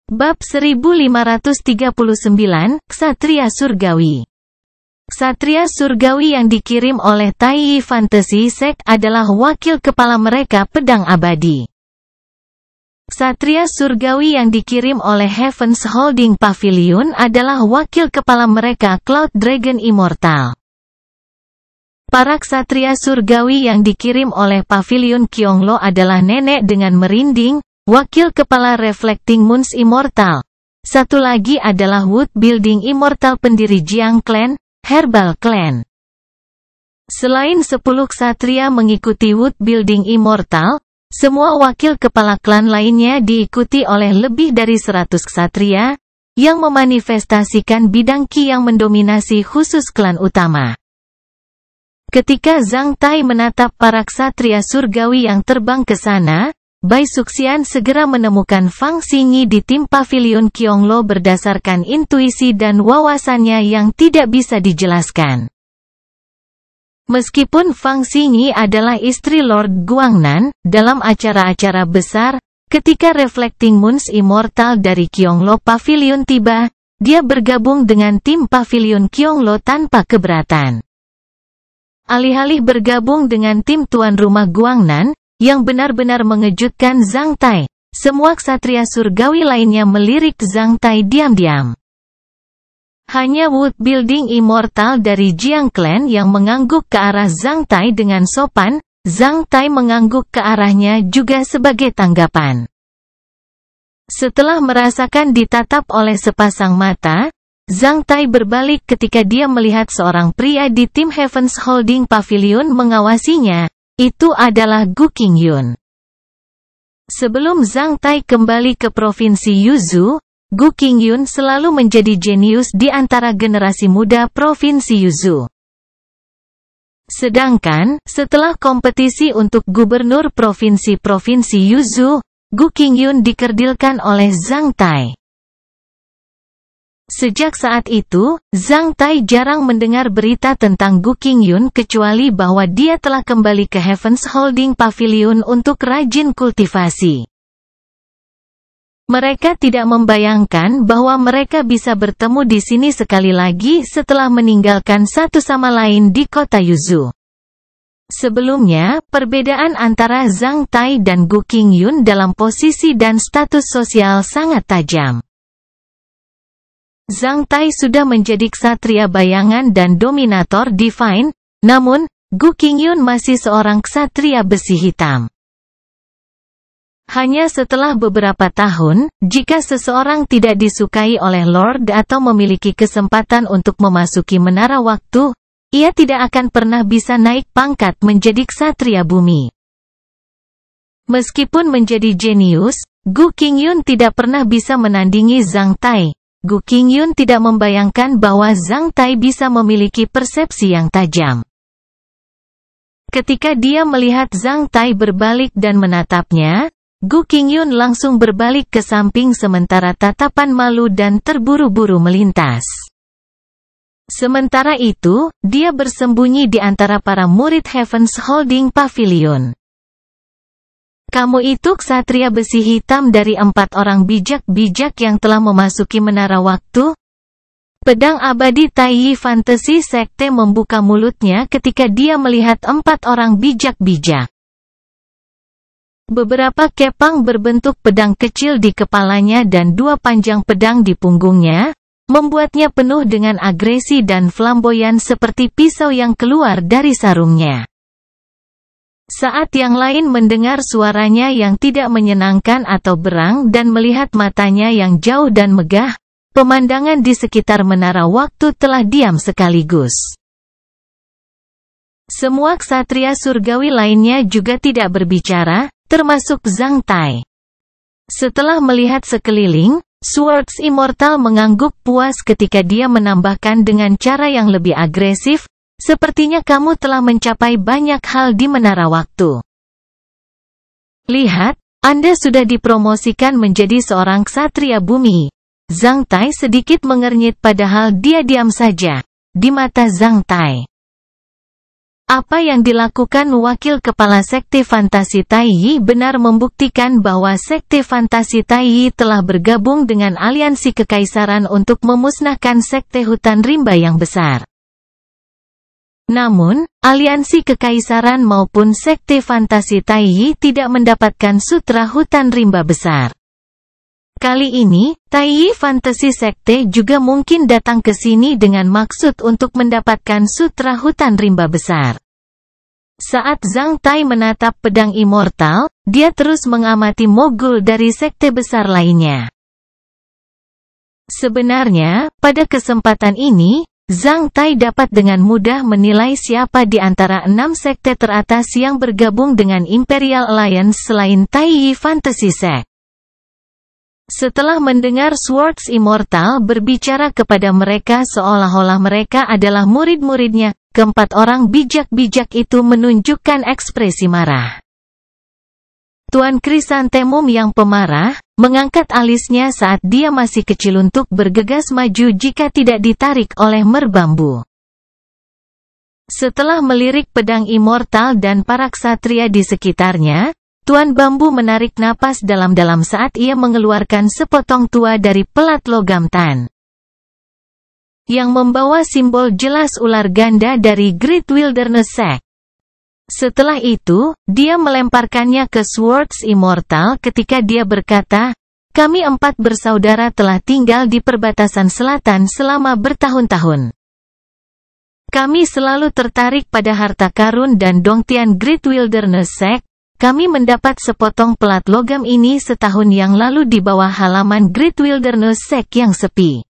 A: Bab 1539, Ksatria Surgawi. Ksatria Surgawi yang dikirim oleh Taiyi Fantasy Sect adalah wakil kepala mereka pedang abadi. Ksatria Surgawi yang dikirim oleh Heaven's Holding Pavilion adalah wakil kepala mereka Cloud Dragon Immortal. Para ksatria surgawi yang dikirim oleh Pavilion Kyonglo adalah Nenek dengan Merinding, wakil kepala Reflecting Moons Immortal. Satu lagi adalah Wood Building Immortal pendiri Jiang Clan, Herbal Clan. Selain 10 ksatria mengikuti Wood Building Immortal, semua wakil kepala klan lainnya diikuti oleh lebih dari 100 ksatria, yang memanifestasikan bidang ki yang mendominasi khusus klan utama. Ketika Zhang Tai menatap para ksatria surgawi yang terbang ke sana, Bai Suxian segera menemukan Fang Xingyi di tim Pavilion Kyonglo berdasarkan intuisi dan wawasannya yang tidak bisa dijelaskan. Meskipun Fang Xingyi adalah istri Lord Guangnan, dalam acara-acara besar, ketika Reflecting Moons Immortal dari Kyonglo Pavilion tiba, dia bergabung dengan tim Pavilion Kyonglo tanpa keberatan. Alih-alih bergabung dengan tim tuan rumah Guangnan, yang benar-benar mengejutkan Zhang Tai, semua ksatria surgawi lainnya melirik Zhang Tai diam-diam. Hanya Wood Building Immortal dari Jiang Clan yang mengangguk ke arah Zhang Tai dengan sopan. Zhang Tai mengangguk ke arahnya juga sebagai tanggapan. Setelah merasakan ditatap oleh sepasang mata, Zhang Tai berbalik ketika dia melihat seorang pria di tim Heaven's Holding Pavilion mengawasinya. Itu adalah Gu Qingyun. Sebelum Zhang Tai kembali ke Provinsi Yuzhou, Gu Qingyun selalu menjadi jenius di antara generasi muda Provinsi Yuzhou. Sedangkan, setelah kompetisi untuk gubernur Provinsi Yuzhou, Gu Qingyun dikerdilkan oleh Zhang Tai. Sejak saat itu, Zhang Tai jarang mendengar berita tentang Gu Qingyun kecuali bahwa dia telah kembali ke Heaven's Holding Pavilion untuk rajin kultivasi. Mereka tidak membayangkan bahwa mereka bisa bertemu di sini sekali lagi setelah meninggalkan satu sama lain di kota Yuzhou. Sebelumnya, perbedaan antara Zhang Tai dan Gu Qingyun dalam posisi dan status sosial sangat tajam. Zhang Tai sudah menjadi ksatria bayangan dan dominator divine, namun, Gu Qingyun masih seorang ksatria besi hitam. Hanya setelah beberapa tahun, jika seseorang tidak disukai oleh Lord atau memiliki kesempatan untuk memasuki menara waktu, ia tidak akan pernah bisa naik pangkat menjadi ksatria bumi. Meskipun menjadi jenius, Gu Qingyun tidak pernah bisa menandingi Zhang Tai. Gu Qingyun tidak membayangkan bahwa Zhang Tai bisa memiliki persepsi yang tajam. Ketika dia melihat Zhang Tai berbalik dan menatapnya, Gu Qingyun langsung berbalik ke samping sementara tatapan malu dan terburu-buru melintas. Sementara itu, dia bersembunyi di antara para murid Heaven's Holding Pavilion. Kamu itu ksatria besi hitam dari 4 orang bijak-bijak yang telah memasuki menara waktu? Pedang abadi Taiyi Fantasy Sekte membuka mulutnya ketika dia melihat 4 orang bijak-bijak. Beberapa kepang berbentuk pedang kecil di kepalanya dan 2 panjang pedang di punggungnya, membuatnya penuh dengan agresi dan flamboyan seperti pisau yang keluar dari sarungnya. Saat yang lain mendengar suaranya yang tidak menyenangkan atau berang dan melihat matanya yang jauh dan megah, pemandangan di sekitar menara waktu telah diam sekaligus. Semua ksatria surgawi lainnya juga tidak berbicara, termasuk Zhang Tai. Setelah melihat sekeliling, Swords Immortal mengangguk puas ketika dia menambahkan dengan cara yang lebih agresif, sepertinya kamu telah mencapai banyak hal di menara waktu. Lihat, Anda sudah dipromosikan menjadi seorang ksatria bumi. Zhang Tai sedikit mengernyit padahal dia diam saja. Di mata Zhang Tai, apa yang dilakukan wakil kepala Sekte Fantasi Taiyi benar membuktikan bahwa Sekte Fantasi Taiyi telah bergabung dengan aliansi kekaisaran untuk memusnahkan Sekte Hutan Rimba yang besar. Namun, aliansi kekaisaran maupun Sekte Fantasi Taiyi tidak mendapatkan sutra hutan rimba besar. Kali ini, Taiyi Fantasy Sekte juga mungkin datang ke sini dengan maksud untuk mendapatkan sutra hutan rimba besar. Saat Zhang Tai menatap pedang immortal, dia terus mengamati mogul dari sekte besar lainnya. Sebenarnya, pada kesempatan ini, Zhang Tai dapat dengan mudah menilai siapa di antara 6 sekte teratas yang bergabung dengan Imperial Alliance selain Taiyi Fantasy Sect. Setelah mendengar Swords Immortal berbicara kepada mereka seolah-olah mereka adalah murid-muridnya, keempat orang bijak-bijak itu menunjukkan ekspresi marah. Tuan Krisantemum yang pemarah, mengangkat alisnya saat dia masih kecil untuk bergegas maju jika tidak ditarik oleh merbambu. Setelah melirik pedang immortal dan para ksatria di sekitarnya, Tuan Bambu menarik napas dalam-dalam saat ia mengeluarkan sepotong tua dari pelat logam tan, yang membawa simbol jelas ular ganda dari Great Wilderness Sect. Setelah itu, dia melemparkannya ke Swords Immortal ketika dia berkata, kami 4 bersaudara telah tinggal di perbatasan selatan selama bertahun-tahun. Kami selalu tertarik pada harta karun dan dongtian Great Wilderness Sect. Kami mendapat sepotong pelat logam ini setahun yang lalu di bawah halaman Great Wilderness Sect yang sepi.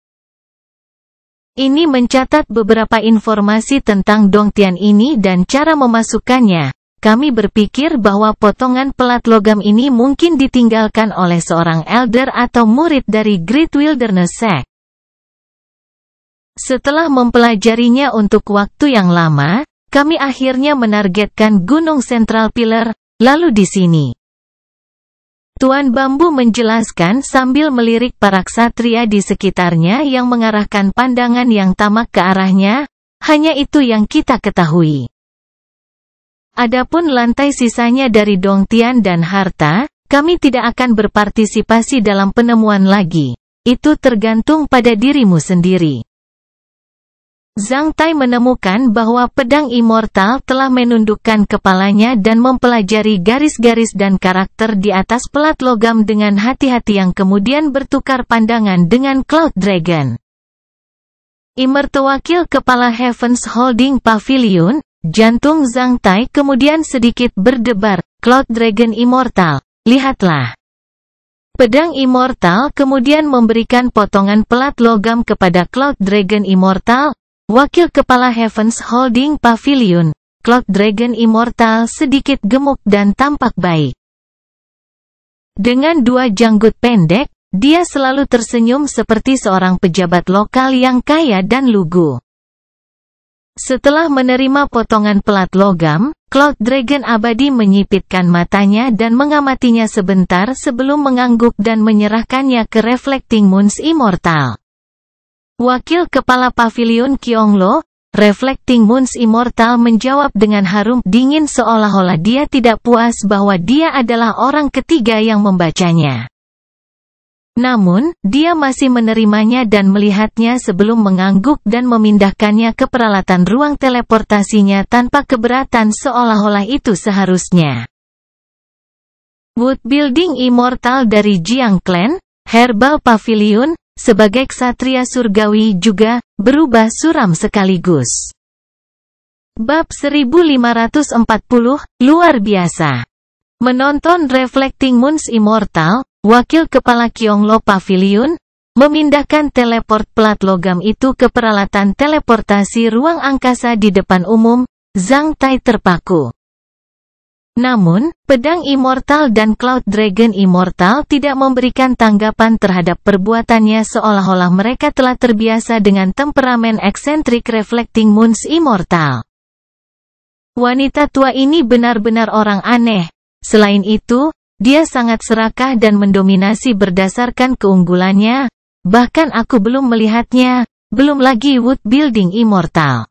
A: Ini mencatat beberapa informasi tentang dongtian ini dan cara memasukkannya. Kami berpikir bahwa potongan pelat logam ini mungkin ditinggalkan oleh seorang elder atau murid dari Great Wilderness Sect. Setelah mempelajarinya untuk waktu yang lama, kami akhirnya menargetkan Gunung Central Pillar, lalu di sini. Tuan Bambu menjelaskan sambil melirik para ksatria di sekitarnya yang mengarahkan pandangan yang tamak ke arahnya, hanya itu yang kita ketahui. Adapun lantai sisanya dari dongtian dan harta, kami tidak akan berpartisipasi dalam penemuan lagi. Itu tergantung pada dirimu sendiri. Zhang Tai menemukan bahwa pedang immortal telah menundukkan kepalanya dan mempelajari garis-garis dan karakter di atas pelat logam dengan hati-hati yang kemudian bertukar pandangan dengan Cloud Dragon. Imertuakil kepala Heaven's Holding Pavilion, jantung Zhang Tai kemudian sedikit berdebar. Cloud Dragon Immortal, lihatlah. Pedang Immortal kemudian memberikan potongan pelat logam kepada Cloud Dragon Immortal, wakil kepala Heavens Holding Pavilion. Cloud Dragon Immortal sedikit gemuk dan tampak baik. Dengan dua janggut pendek, dia selalu tersenyum seperti seorang pejabat lokal yang kaya dan lugu. Setelah menerima potongan pelat logam, Cloud Dragon Abadi menyipitkan matanya dan mengamatinya sebentar sebelum mengangguk dan menyerahkannya ke Reflecting Moons Immortal. Wakil Kepala Pavilion Kyonglo, Reflecting Moons Immortal menjawab dengan harum dingin seolah-olah dia tidak puas bahwa dia adalah orang ketiga yang membacanya. Namun, dia masih menerimanya dan melihatnya sebelum mengangguk dan memindahkannya ke peralatan ruang teleportasinya tanpa keberatan seolah-olah itu seharusnya. Wood Building Immortal dari Jiang Clan, Herbal Pavilion, sebagai ksatria surgawi juga berubah suram sekaligus. Bab 1540, luar biasa. Menonton Reflecting Moons Immortal, wakil kepala Kyonglo Pavilion, memindahkan teleport pelat logam itu ke peralatan teleportasi ruang angkasa di depan umum. Zhang Tai terpaku. Namun, pedang Immortal dan Cloud Dragon Immortal tidak memberikan tanggapan terhadap perbuatannya seolah-olah mereka telah terbiasa dengan temperamen eksentrik Reflecting Moons Immortal. Wanita tua ini benar-benar orang aneh. Selain itu, dia sangat serakah dan mendominasi berdasarkan keunggulannya, bahkan aku belum melihatnya, belum lagi Wood Building Immortal.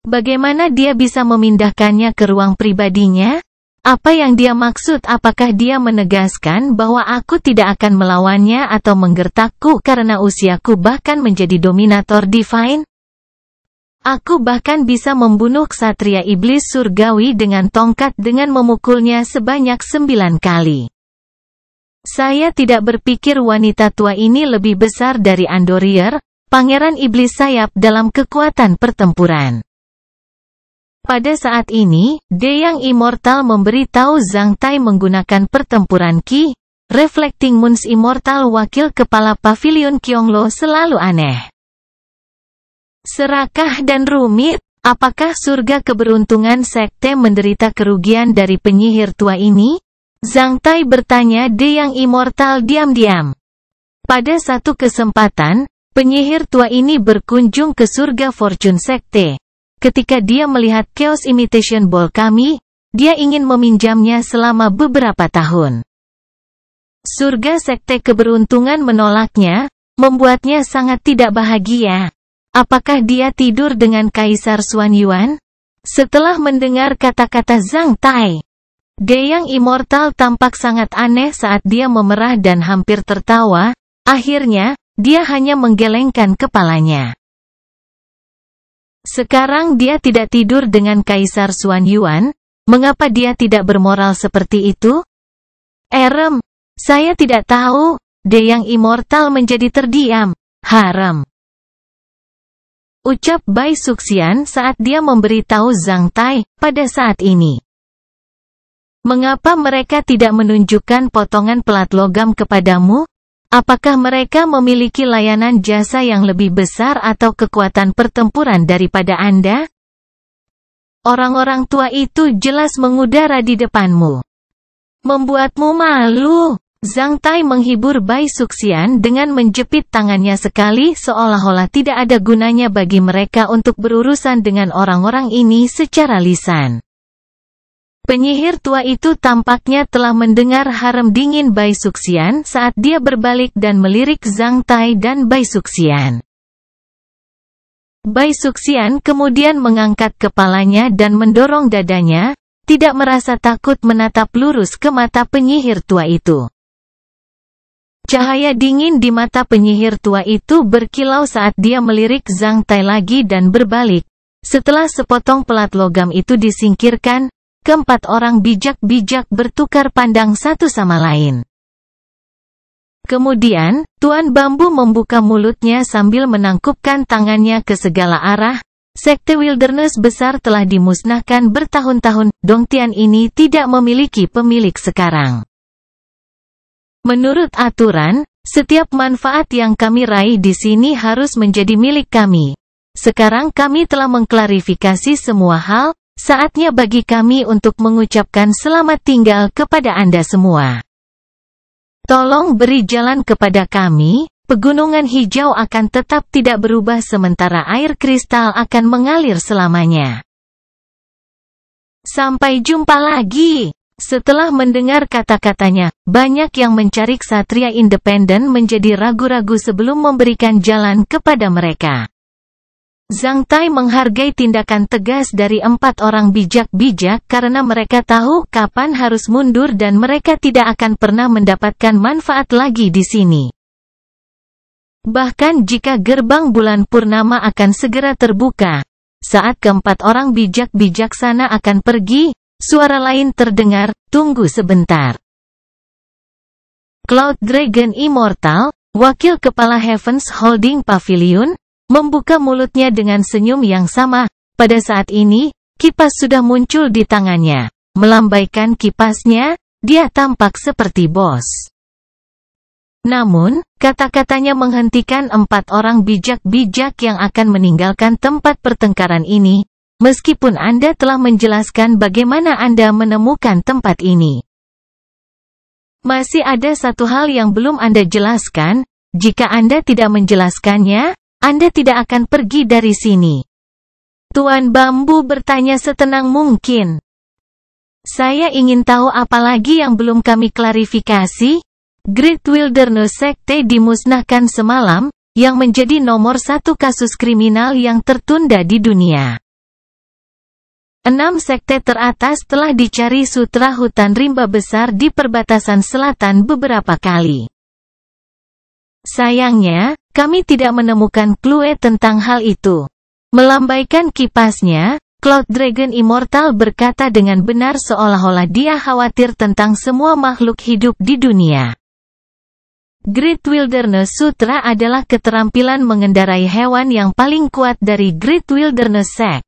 A: Bagaimana dia bisa memindahkannya ke ruang pribadinya? Apa yang dia maksud? Apakah dia menegaskan bahwa aku tidak akan melawannya atau menggertakku karena usiaku bahkan menjadi dominator divine? Aku bahkan bisa membunuh ksatria iblis surgawi dengan tongkat dengan memukulnya sebanyak 9 kali. Saya tidak berpikir wanita tua ini lebih besar dari Andorier, pangeran iblis sayap dalam kekuatan pertempuran. Pada saat ini, Deyang Immortal memberitahu Zhang Tai menggunakan pertempuran Qi. Reflecting Moons Immortal wakil kepala Pavilion Kyonglo selalu aneh. Serakah dan rumit, apakah surga keberuntungan sekte menderita kerugian dari penyihir tua ini? Zhang Tai bertanya. Deyang Immortal diam-diam. Pada satu kesempatan, penyihir tua ini berkunjung ke surga Fortune Sekte. Ketika dia melihat Chaos Imitation Ball kami, dia ingin meminjamnya selama beberapa tahun. Surga Sekte Keberuntungan menolaknya, membuatnya sangat tidak bahagia. Apakah dia tidur dengan Kaisar Xuan Yuan? Setelah mendengar kata-kata Zhang Tai, Deyang Immortal tampak sangat aneh saat dia memerah dan hampir tertawa. Akhirnya, dia hanya menggelengkan kepalanya. Sekarang dia tidak tidur dengan Kaisar Xuan Yuan, mengapa dia tidak bermoral seperti itu? Saya tidak tahu. Deyang Immortal menjadi terdiam. Haram. Ucap Bai Suxian saat dia memberitahu Zhang Tai, pada saat ini. Mengapa mereka tidak menunjukkan potongan pelat logam kepadamu? Apakah mereka memiliki layanan jasa yang lebih besar atau kekuatan pertempuran daripada Anda? Orang-orang tua itu jelas mengudara di depanmu. Membuatmu malu. Zhang Tai menghibur Bai Suxian dengan menjepit tangannya sekali seolah-olah tidak ada gunanya bagi mereka untuk berurusan dengan orang-orang ini secara lisan. Penyihir tua itu tampaknya telah mendengar harum dingin Bai Suxian saat dia berbalik dan melirik Zhang Tai dan Bai Suxian. Bai Suxian kemudian mengangkat kepalanya dan mendorong dadanya, tidak merasa takut menatap lurus ke mata penyihir tua itu. Cahaya dingin di mata penyihir tua itu berkilau saat dia melirik Zhang Tai lagi dan berbalik. Setelah sepotong pelat logam itu disingkirkan, keempat orang bijak-bijak bertukar pandang satu sama lain. Kemudian, Tuan Bambu membuka mulutnya sambil menangkupkan tangannya ke segala arah. Sekte Wilderness besar telah dimusnahkan bertahun-tahun, Dongtian ini tidak memiliki pemilik sekarang. Menurut aturan, setiap manfaat yang kami raih di sini harus menjadi milik kami. Sekarang kami telah mengklarifikasi semua hal, saatnya bagi kami untuk mengucapkan selamat tinggal kepada Anda semua. Tolong beri jalan kepada kami. Pegunungan hijau akan tetap tidak berubah sementara air kristal akan mengalir selamanya. Sampai jumpa lagi. Setelah mendengar kata-katanya, banyak yang mencari ksatria independen menjadi ragu-ragu sebelum memberikan jalan kepada mereka. Zhang Tai menghargai tindakan tegas dari 4 orang bijak-bijak karena mereka tahu kapan harus mundur dan mereka tidak akan pernah mendapatkan manfaat lagi di sini. Bahkan jika gerbang bulan purnama akan segera terbuka, saat keempat orang bijak-bijaksana akan pergi, suara lain terdengar, tunggu sebentar. Cloud Dragon Immortal, wakil kepala Heavens Holding Pavilion, membuka mulutnya dengan senyum yang sama. Pada saat ini, kipas sudah muncul di tangannya. Melambaikan kipasnya, dia tampak seperti bos. Namun, kata-katanya menghentikan 4 orang bijak-bijak yang akan meninggalkan tempat pertengkaran ini, meskipun Anda telah menjelaskan bagaimana Anda menemukan tempat ini. Masih ada satu hal yang belum Anda jelaskan, jika Anda tidak menjelaskannya, Anda tidak akan pergi dari sini. Tuan Bambu bertanya setenang mungkin. Saya ingin tahu apa lagi yang belum kami klarifikasi. Great Wilderness Sekte dimusnahkan semalam, yang menjadi nomor 1 kasus kriminal yang tertunda di dunia. 6 sekte teratas telah dicari sutra hutan rimba besar di perbatasan selatan beberapa kali. Sayangnya, kami tidak menemukan clue tentang hal itu. Melambaikan kipasnya, Cloud Dragon Immortal berkata dengan benar seolah-olah dia khawatir tentang semua makhluk hidup di dunia. Great Wilderness Sutra adalah keterampilan mengendarai hewan yang paling kuat dari Great Wilderness Sect.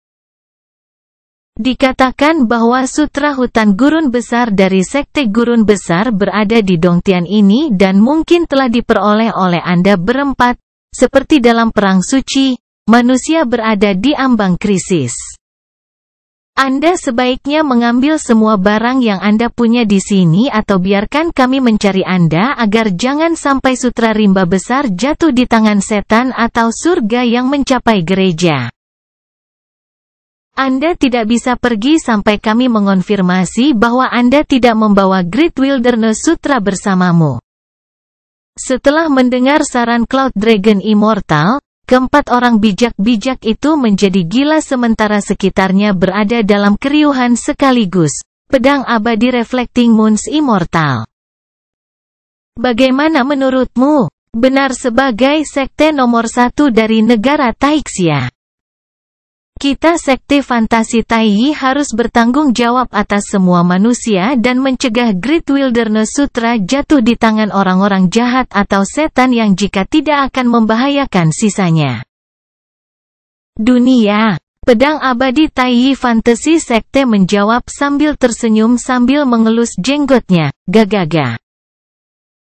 A: Dikatakan bahwa sutra hutan gurun besar dari Sekte Gurun Besar berada di Dongtian ini dan mungkin telah diperoleh oleh Anda berempat, seperti dalam Perang Suci, manusia berada di ambang krisis. Anda sebaiknya mengambil semua barang yang Anda punya di sini atau biarkan kami mencari Anda agar jangan sampai sutra rimba besar jatuh di tangan setan atau surga yang mencapai gereja. Anda tidak bisa pergi sampai kami mengonfirmasi bahwa Anda tidak membawa Great Wilderness Sutra bersamamu. Setelah mendengar saran Cloud Dragon Immortal, keempat orang bijak-bijak itu menjadi gila sementara sekitarnya berada dalam keriuhan sekaligus. Pedang abadi Reflecting Moons Immortal. Bagaimana menurutmu? Benar sebagai sekte nomor 1 dari negara Taixia. Kita sekte fantasi Taiyi harus bertanggung jawab atas semua manusia dan mencegah Great Wilderness Sutra jatuh di tangan orang-orang jahat atau setan yang jika tidak akan membahayakan sisanya. Dunia. Pedang abadi Taiyi Fantasy Sekte menjawab sambil tersenyum sambil mengelus jenggotnya. Gagaga.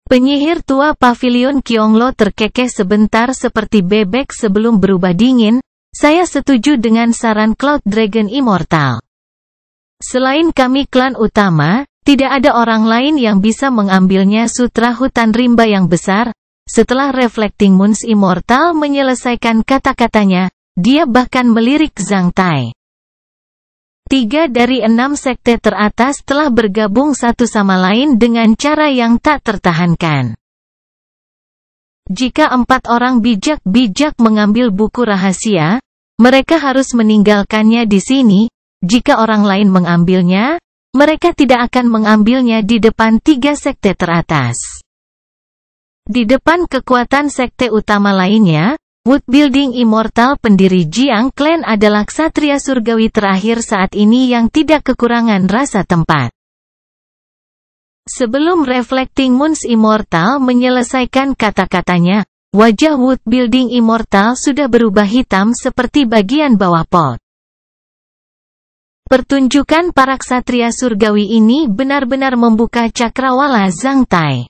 A: Penyihir tua Pavilion Qionglo terkekeh sebentar seperti bebek sebelum berubah dingin. Saya setuju dengan saran Cloud Dragon Immortal. Selain kami klan utama, tidak ada orang lain yang bisa mengambilnya sutra hutan rimba yang besar. Setelah Reflecting Moons Immortal menyelesaikan kata-katanya, dia bahkan melirik Zhang Tai. 3 dari 6 sekte teratas telah bergabung satu sama lain dengan cara yang tak tertahankan. Jika 4 orang bijak-bijak mengambil buku rahasia, mereka harus meninggalkannya di sini. Jika orang lain mengambilnya, mereka tidak akan mengambilnya di depan 3 sekte teratas. Di depan kekuatan sekte utama lainnya, Wood Building Immortal pendiri Jiang Clan adalah ksatria surgawi terakhir saat ini yang tidak kekurangan rasa tempat. Sebelum Reflecting Moons Immortal menyelesaikan kata-katanya, wajah Wood Building Immortal sudah berubah hitam seperti bagian bawah pot. Pertunjukan para ksatria surgawi ini benar-benar membuka cakrawala Zhang Tai.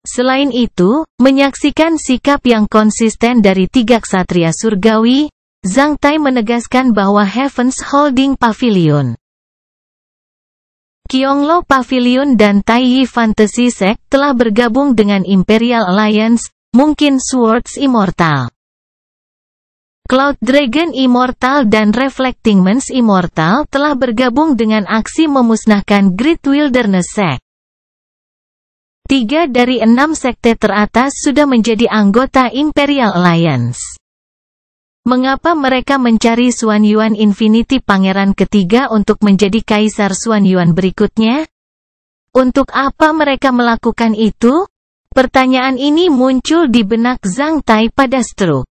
A: Selain itu, menyaksikan sikap yang konsisten dari 3 ksatria surgawi, Zhang Tai menegaskan bahwa Heaven's Holding Pavilion, Qionglo Pavilion dan Taiyi Fantasy Sect telah bergabung dengan Imperial Alliance, mungkin Swords Immortal, Cloud Dragon Immortal dan Reflecting Mons Immortal telah bergabung dengan aksi memusnahkan Great Wilderness Sect. 3 dari 6 sekte teratas sudah menjadi anggota Imperial Alliance. Mengapa mereka mencari Xuan Yuan Infinity Pangeran ketiga untuk menjadi Kaisar Xuan Yuan berikutnya? Untuk apa mereka melakukan itu? Pertanyaan ini muncul di benak Zhang Tai pada stroke.